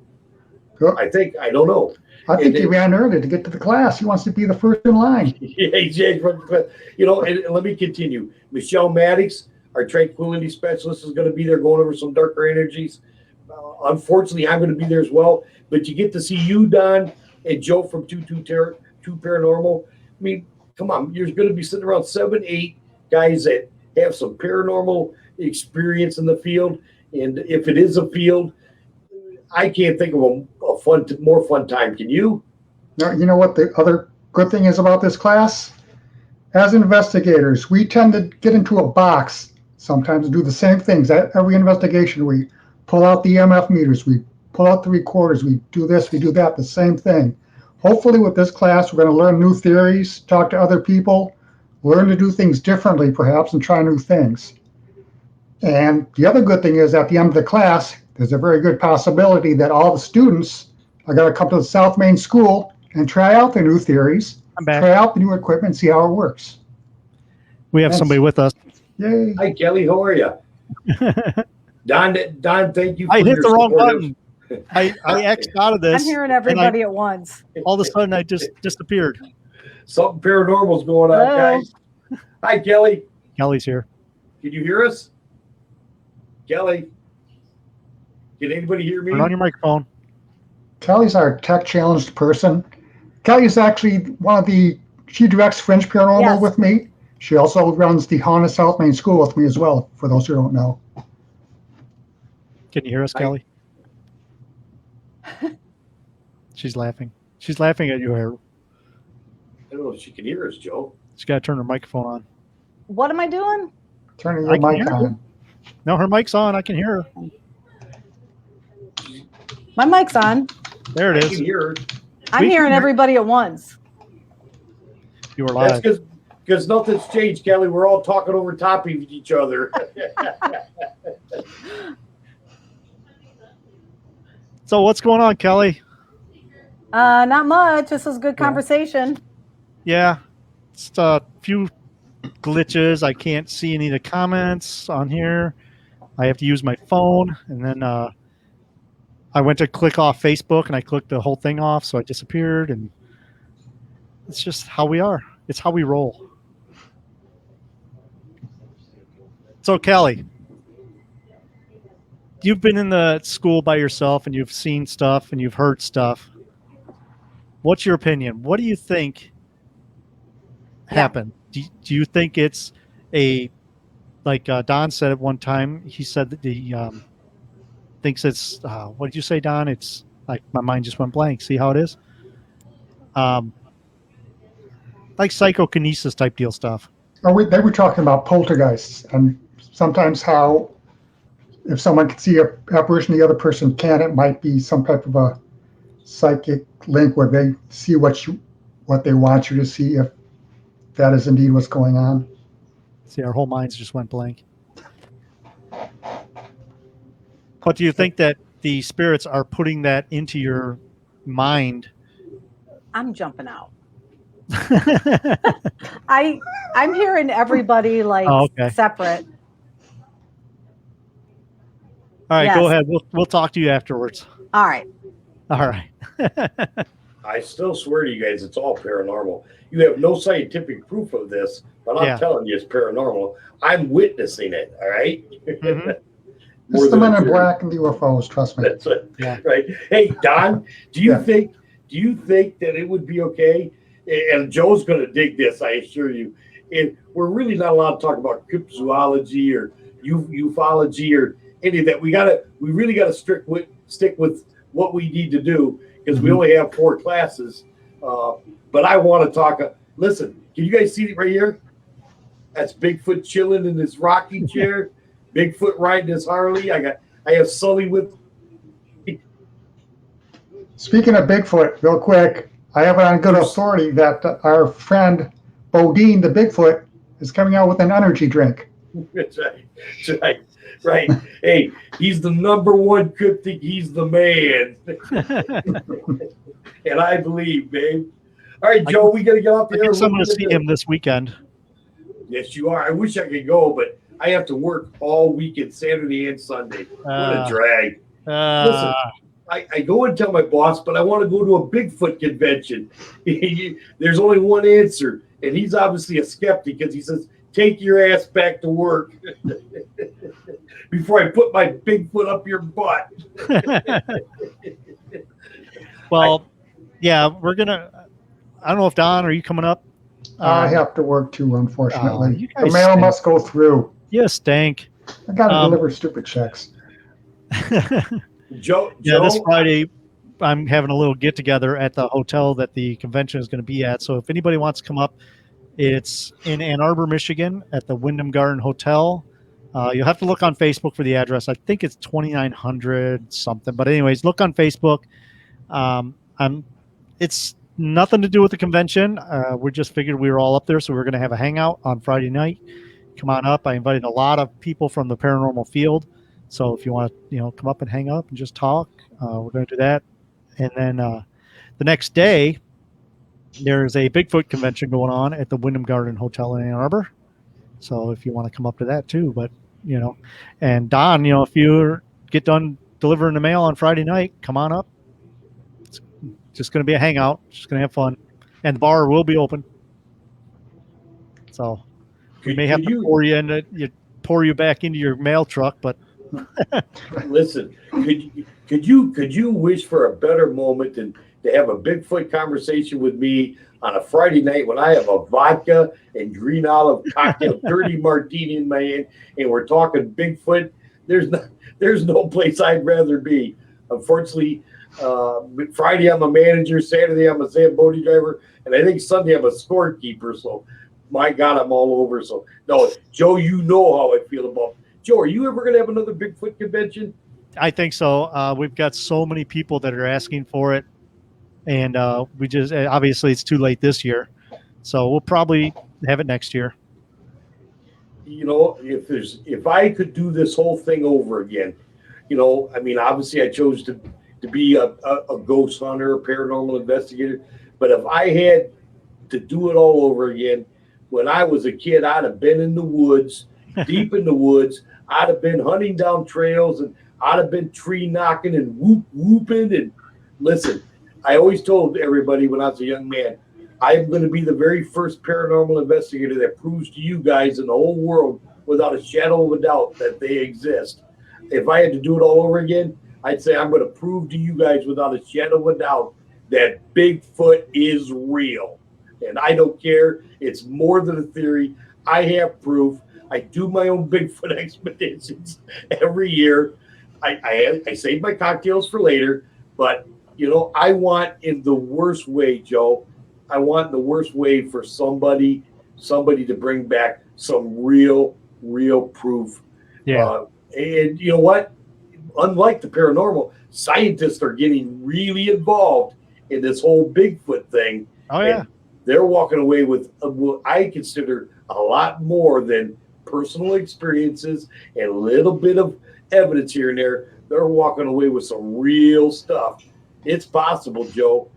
Cool. I don't know. I think he ran early to get to the class. He wants to be the first in line. Yeah, and let me continue. Michelle Maddox, Our tranquility specialist is going to be there going over some darker energies. Unfortunately, I'm going to be there as well. But you get to see you, Don, and Joe from 2 Paranormal. I mean, come on. You're going to be sitting around 7, 8 guys that have some paranormal experience in the field. And if it is a field, I can't think of a more fun time. Can you? Now, you know what the other good thing is about this class? As investigators, we tend to get into a box sometimes and do the same things. At every investigation, we pull out the EMF meters, we pull out the recorders, we do this, we do that, the same thing. Hopefully with this class, we're going to learn new theories, talk to other people, learn to do things differently perhaps, and try new things. And the other good thing is at the end of the class, there's a very good possibility that all the students are going to come to the South Main School and try out the new theories, try out the new equipment, see how it works. We have somebody with us. Yay. Hi, Kelly. How are you? Don, thank you. I hit the wrong button. I X'd out of this. I'm hearing everybody at once. All of a sudden, I just disappeared. Something paranormal's going on, Hello. guys. Hi, Kelly. Kelly's here. Can you hear us? Kelly? Can anybody hear me? Turn on your microphone. Kelly's our tech challenged person. Kelly's actually she directs Fringe Paranormal Yes. with me. She also runs the Haunted South Main School with me as well, for those who don't know. Can you hear us, Kelly? She's laughing. She's laughing at you, Harold. I don't know if she can hear us, Joe. She's got to turn her microphone on. What am I doing? Turning I your can mic hear on. No, her mic's on. I can hear her. My mic's on. There I it can is. hear her. I'm We hearing can- everybody at once. You were That's live. because nothing's changed, Kelly. We're all talking over top of each other. So what's going on, Kelly? Not much. This is good conversation. Yeah, just a few glitches. I can't see any of the comments on here. I have to use my phone, and then I went to click off Facebook, and I clicked the whole thing off, so I disappeared. And it's just how we are. It's how we roll. So, Kelly, you've been in the school by yourself, and you've seen stuff, and you've heard stuff. What's your opinion? What do you think happened? Do you think it's like Don said at one time, he said that he thinks it's, what did you say, Don? It's like, my mind just went blank. See how it is? Like psychokinesis type deal stuff. They were talking about poltergeists and sometimes how if someone can see a apparition the other person can't, it might be some type of a psychic link where they see what they want you to see, if that is indeed what's going on. See, our whole minds just went blank. But do you think that the spirits are putting that into your mind? I'm jumping out. I'm hearing everybody like okay. separate. All right, Yes. Go ahead. We'll talk to you afterwards. All right. All right. I still swear to you guys, it's all paranormal. You have no scientific proof of this, but I'm telling you it's paranormal. I'm witnessing it, all right? Mm-hmm. It's the men in black and the UFOs, trust me. That's it. Yeah. Right. Hey, Don, do you think that it would be okay? And Joe's going to dig this, I assure you. And we're really not allowed to talk about cryptozoology or ufology or any of that. We really got to stick with what we need to do because we only have 4 classes. But I want to talk. Listen, can you guys see it right here? That's Bigfoot chilling in his rocking chair. Bigfoot riding his Harley. I have Sully with. Speaking of Bigfoot, real quick, I have it on good authority that our friend Bodine, the Bigfoot, is coming out with an energy drink. That's right. That's right. Right. Hey, he's the #1 cryptic. He's the man. And I believe, babe. All right, Joe, we got to get off the air. I'm going to see him this weekend. Yes, you are. I wish I could go, but I have to work all weekend, Saturday and Sunday. What a drag. Listen, I go and tell my boss, but I want to go to a Bigfoot convention. There's only one answer, and he's obviously a skeptic because he says take your ass back to work before I put my big foot up your butt. Well, yeah, we're gonna. I don't know if Don, are you coming up? I have to work too, unfortunately. you The guys mail stink. must go through. You stink. I got to deliver stupid checks. Joe, This Friday, I'm having a little get together at the hotel that the convention is going to be at. So if anybody wants to come up, it's in Ann Arbor, Michigan, at the Wyndham Garden Hotel. You'll have to look on Facebook for the address. I think it's 2900 something. But anyways, look on Facebook. It's nothing to do with the convention. We just figured we were all up there, so we're going to have a hangout on Friday night. Come on up. I invited a lot of people from the paranormal field. So if you want to, come up and hang up and just talk, we're going to do that. And then the next day, there's a Bigfoot convention going on at the Wyndham Garden Hotel in Ann Arbor. So if you want to come up to that too, but and Don, if you get done delivering the mail on Friday night, come on up. It's just going to be a hangout. Just going to have fun, and the bar will be open. So we may have to pour you back into your mail truck, but listen, could you wish for a better moment than to have a Bigfoot conversation with me on a Friday night when I have a vodka and green olive cocktail, dirty martini in my hand, and we're talking Bigfoot? There's no place I'd rather be. Unfortunately, Friday I'm a manager, Saturday I'm a Zamboni driver, and I think Sunday I'm a scorekeeper. So, my God, I'm all over. So, no, Joe, you know how I feel about. Joe, are you ever going to have another Bigfoot convention? I think so. We've got so many people that are asking for it, and we just obviously it's too late this year, so we'll probably have it next year. If I could do this whole thing over again, obviously I chose to be a ghost hunter, a paranormal investigator, but if I had to do it all over again, when I was a kid, I'd have been in the woods, deep in the woods. I'd have been hunting down trails, and I'd have been tree knocking and whooping. And listen, I always told everybody when I was a young man, I'm going to be the very first paranormal investigator that proves to you guys in the whole world without a shadow of a doubt that they exist. If I had to do it all over again, I'd say I'm going to prove to you guys without a shadow of a doubt that Bigfoot is real. And I don't care. It's more than a theory. I have proof. I do my own Bigfoot expeditions every year. I save my cocktails for later, but I want in the worst way, Joe. I want in the worst way for somebody to bring back some real proof. Yeah. And you know what? Unlike the paranormal, scientists are getting really involved in this whole Bigfoot thing. Oh yeah. They're walking away with what I consider a lot more than personal experiences and a little bit of evidence here and there. They're walking away with some real stuff. It's possible, Joe.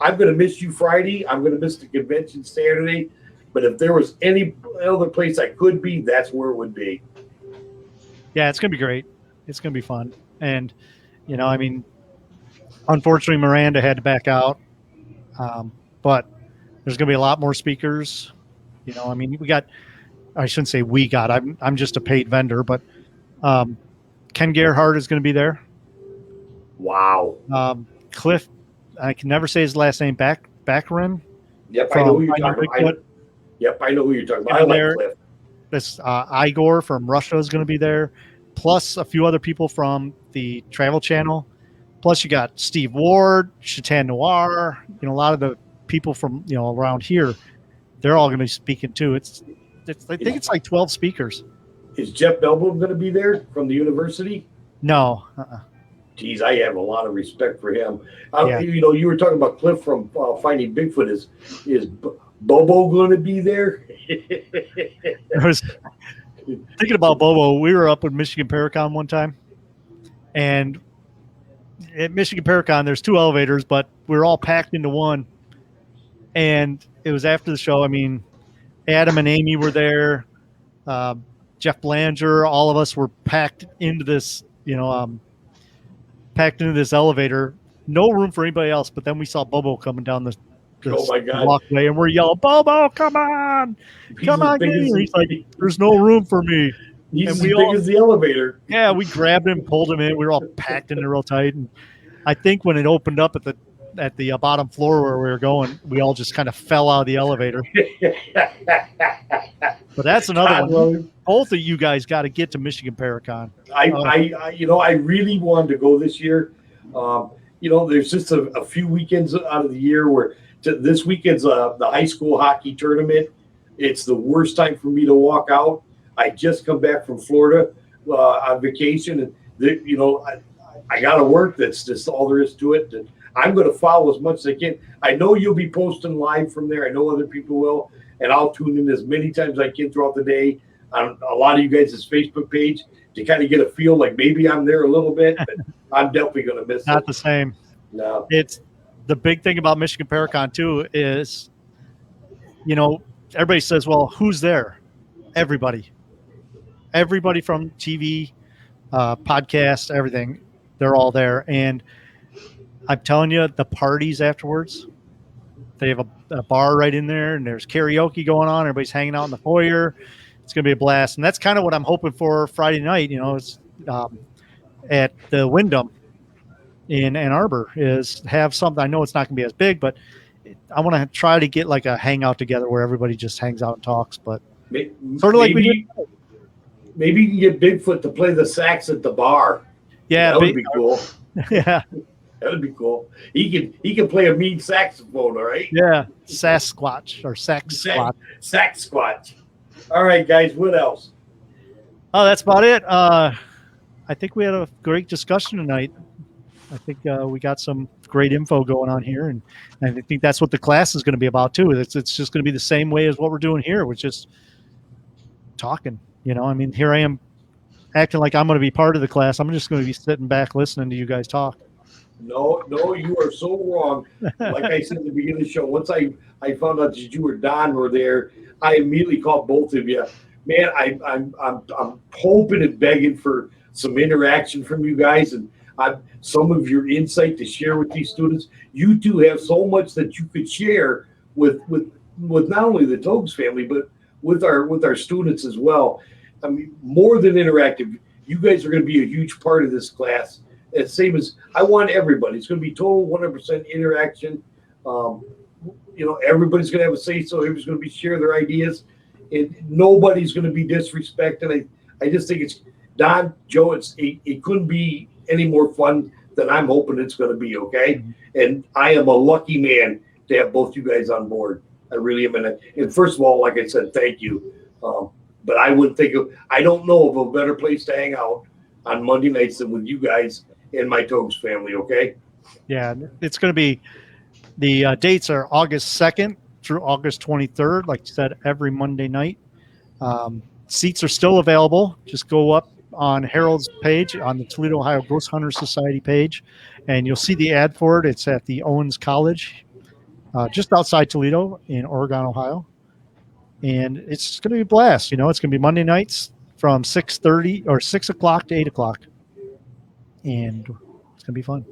I'm going to miss you Friday. I'm going to miss the convention Saturday. But if there was any other place I could be, that's where it would be. Yeah, it's going to be great. It's going to be fun. And, unfortunately, Miranda had to back out. But there's going to be a lot more speakers. We got, I shouldn't say we got, I'm just a paid vendor, but Ken Gerhardt is going to be there. Wow. Cliff, I can never say his last name, Baccarin. Yep, I know who you're talking about. I know who you're talking about. I like Cliff. This Igor from Russia is going to be there, plus a few other people from the Travel Channel. Plus you got Steve Ward, Chatan Noir, a lot of the people from, around here. They're all going to be speaking too. I think it's like 12 speakers. Is Jeff Melbourne going to be there from the university? No. Geez, I have a lot of respect for him. Yeah. You were talking about Cliff from Finding Bigfoot. Is Bobo going to be there? I was thinking about Bobo. We were up with Michigan Paracon one time, and at Michigan Paracon, there's 2 elevators, but we were all packed into one. And it was after the show. Adam and Amy were there. Jeff Blanger, all of us were packed into this, elevator. No room for anybody else. But then we saw Bobo coming down the Oh my God! walkway, and we're yelling, "Bobo, come on, come on!" He's like, "There's no room for me." He's And as big as the elevator. Yeah, we grabbed him, pulled him in. We were all packed in there real tight, and I think when it opened up at the bottom floor where we were going, we all just kind of fell out of the elevator. But that's another one. Both of you guys got to get to Michigan Paracon. I really wanted to go this year. There's just a few weekends out of the year where this weekend's the high school hockey tournament. It's the worst time for me to walk out. I just come back from Florida on vacation, and I got to work. That's just all there is to it. And I'm going to follow as much as I can. I know you'll be posting live from there. I know other people will, and I'll tune in as many times as I can throughout the day on a lot of you guys' Facebook page to kind of get a feel like maybe I'm there a little bit, but I'm definitely going to miss it. Not the same. No. It's the big thing about Michigan Paracon too is, everybody says, well, who's there? Everybody from TV, podcast, everything, they're all there. And I'm telling you, the parties afterwards, they have a bar right in there, and there's karaoke going on. Everybody's hanging out in the foyer. It's going to be a blast. And that's kind of what I'm hoping for Friday night. It's at the Wyndham in Ann Arbor is have something. I know it's not going to be as big, but I want to try to get like a hangout together where everybody just hangs out and talks. But sort of like maybe you can get Bigfoot to play the sax at the bar. Yeah, that would be cool. Yeah, that would be cool. He can play a mean saxophone. All right. Yeah, Sasquatch or Saxsquatch. Saxsquatch. All right, guys. What else? Oh, that's about it. I think we had a great discussion tonight. I think we got some great info going on here, and I think that's what the class is going to be about too. It's just going to be the same way as what we're doing here, which is talking. Here I am acting like I'm going to be part of the class. I'm just going to be sitting back listening to you guys talk. No, you are so wrong. Like I said at the beginning of the show, once I found out that you or Don were there, I immediately called both of you. Man, I'm hoping and begging for some interaction from you guys and some of your insight to share with these students. You two have so much that you could share with not only the Togues family, but with our students as well. I mean, more than interactive, you guys are going to be a huge part of this class. As same as I want everybody. It's going to be total 100% interaction. Everybody's going to have a say so. Everybody's going to be share their ideas, and nobody's going to be disrespected. I just think it's Don, Joe. It couldn't be any more fun than I'm hoping it's going to be. Okay, and I am a lucky man to have both you guys on board. I really am. And first of all, like I said, thank you. But I don't know of a better place to hang out on Monday nights than with you guys and my Togues family. Okay. Yeah, it's going to be. The dates are August 2nd through August 23rd. Like you said, every Monday night. Seats are still available. Just go up on Harold's page on the Toledo, Ohio Ghost Hunter Society page, and you'll see the ad for it. It's at the Owens College, just outside Toledo in Oregon, Ohio. And it's going to be a blast. It's going to be Monday nights from 6:30 or 6 o'clock to 8 o'clock. And it's going to be fun.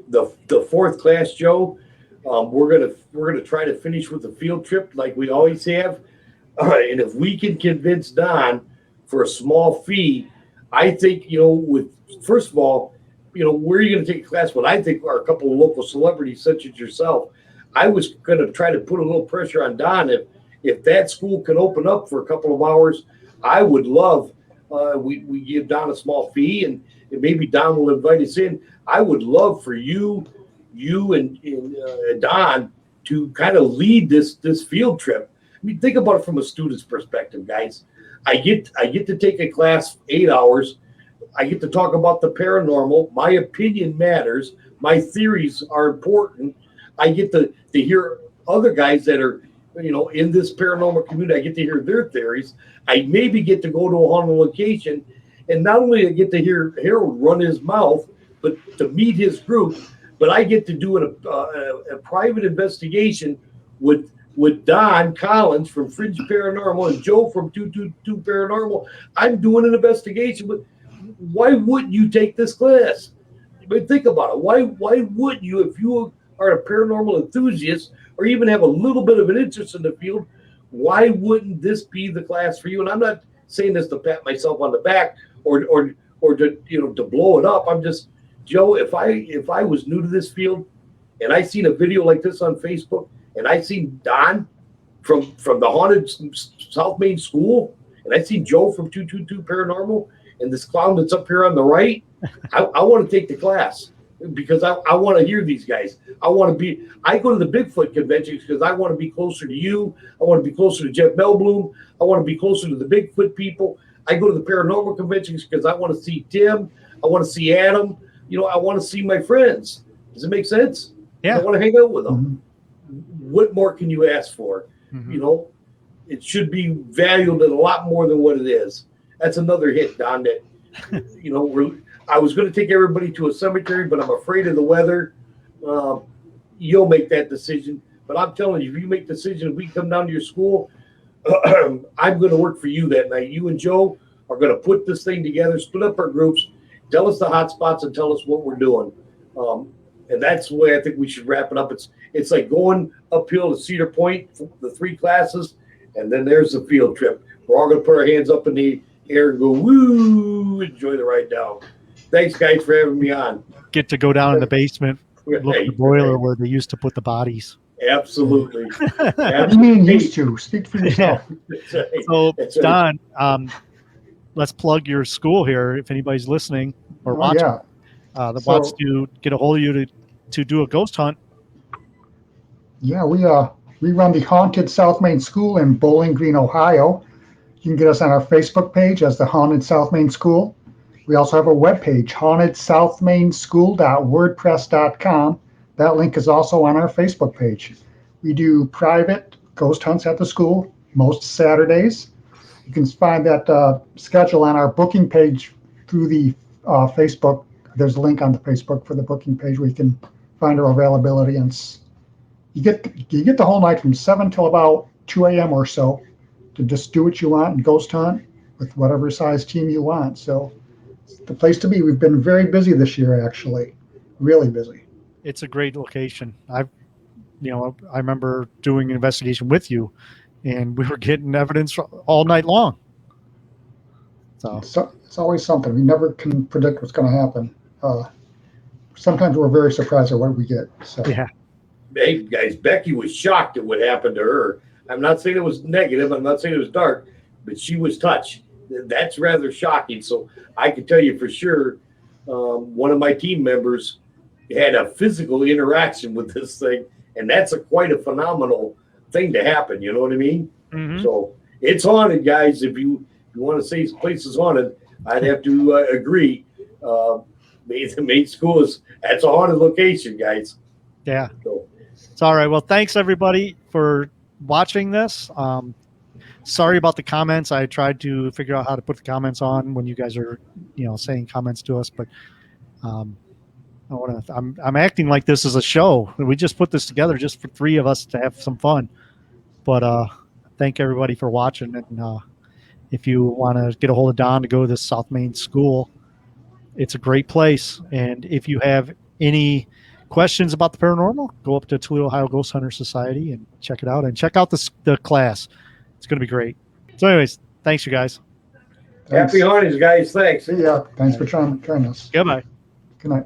The fourth class, Joe, we're gonna try to finish with a field trip like we always have. And if we can convince Don for a small fee, I think, first of all, where are you going to take a class? What I think are a couple of local celebrities such as yourself. I was going to try to put a little pressure on Don. If that school can open up for a couple of hours, I would love, we give Don a small fee and maybe Don will invite us in. I would love for you and Don to kind of lead this field trip. I mean, think about it from a student's perspective, guys. I get to take a class 8 hours. I get to talk about the paranormal. My opinion matters. My theories are important. I get to hear other guys that are, in this paranormal community. I get to hear their theories. I maybe get to go to a haunted location, and not only I get to hear Harold run his mouth, but to meet his group. But I get to do a private investigation with Don Collins from Fringe Paranormal and Joe from 222 Paranormal. I'm doing an investigation, but why wouldn't you take this class? But think about it. Why would you, if you are a paranormal enthusiast or even have a little bit of an interest in the field, why wouldn't this be the class for you? And I'm not saying this to pat myself on the back or to to blow it up. I'm just, Joe, if I was new to this field and I seen a video like this on Facebook and I seen Don from the haunted South Main School and I seen Joe from 222 Paranormal and this clown that's up here on the right, I want to take the class because I want to hear these guys. I go to the Bigfoot conventions because I want to be closer to you. I want to be closer to Jeff Melbloom. I want to be closer to the Bigfoot people. I go to the paranormal conventions because I want to see Tim. I want to see Adam. I want to see my friends. Does it make sense? Yeah. I want to hang out with them. What more can you ask for? It should be valued at a lot more than what it is. That's another hit, Don, that, I was going to take everybody to a cemetery, but I'm afraid of the weather. You'll make that decision. But I'm telling you, if you make the decision, if we come down to your school, I'm going to work for you that night. You and Joe are going to put this thing together, split up our groups, tell us the hot spots, and tell us what we're doing. And that's the way I think we should wrap it up. It's like going uphill to Cedar Point, the 3 classes, and then there's the field trip. We're all going to put our hands up in the air and go, woo, enjoy the ride down. Thanks, guys, for having me on. Get to go down in the basement, look at the boiler where they used to put the bodies. Absolutely. What do you mean used to? Speak for yourself. So, Don, let's plug your school here if anybody's listening or watching. That wants to get a hold of you to do a ghost hunt. Yeah, we run the Haunted South Main School in Bowling Green, Ohio. You can get us on our Facebook page as the Haunted South Main School. We also have a webpage, hauntedsouthmainschool.wordpress.com. That link is also on our Facebook page. We do private ghost hunts at the school most Saturdays. You can find that schedule on our booking page through the Facebook. There's a link on the Facebook for the booking page where you can find our availability. And you get the whole night from 7 till about 2 a.m. or so to just do what you want and ghost hunt with whatever size team you want. So it's the place to be. We've been very busy this year, actually, really busy. It's a great location. I remember doing an investigation with you, and we were getting evidence all night long. So it's always something. We never can predict what's going to happen. Sometimes we're very surprised at what we get. So. Yeah. Hey, guys, Becky was shocked at what happened to her. I'm not saying it was negative. I'm not saying it was dark, but she was touched. That's rather shocking. So I can tell you for sure, one of my team members had a physical interaction with this thing, and that's quite a phenomenal thing to happen. You know what I mean? Mm-hmm. So it's haunted, guys. If you want to say this place is haunted, I'd have to agree. The main school that's a haunted location, guys. Yeah. So. It's all right. Well, thanks everybody for watching this. Sorry about the comments. I tried to figure out how to put the comments on when you guys are, saying comments to us, but I'm acting like this is a show. We just put this together just for 3 of us to have some fun. But thank everybody for watching. And if you want to get a hold of Don to go to the South Main School, it's a great place. And if you have any questions about the paranormal, go up to Toledo, Ohio Ghost Hunter Society and check it out. And check out the class. It's going to be great. So anyways, thanks, you guys. Thanks. Happy hauntings, guys. Thanks. See ya. Thanks for joining us. Goodbye. Good night.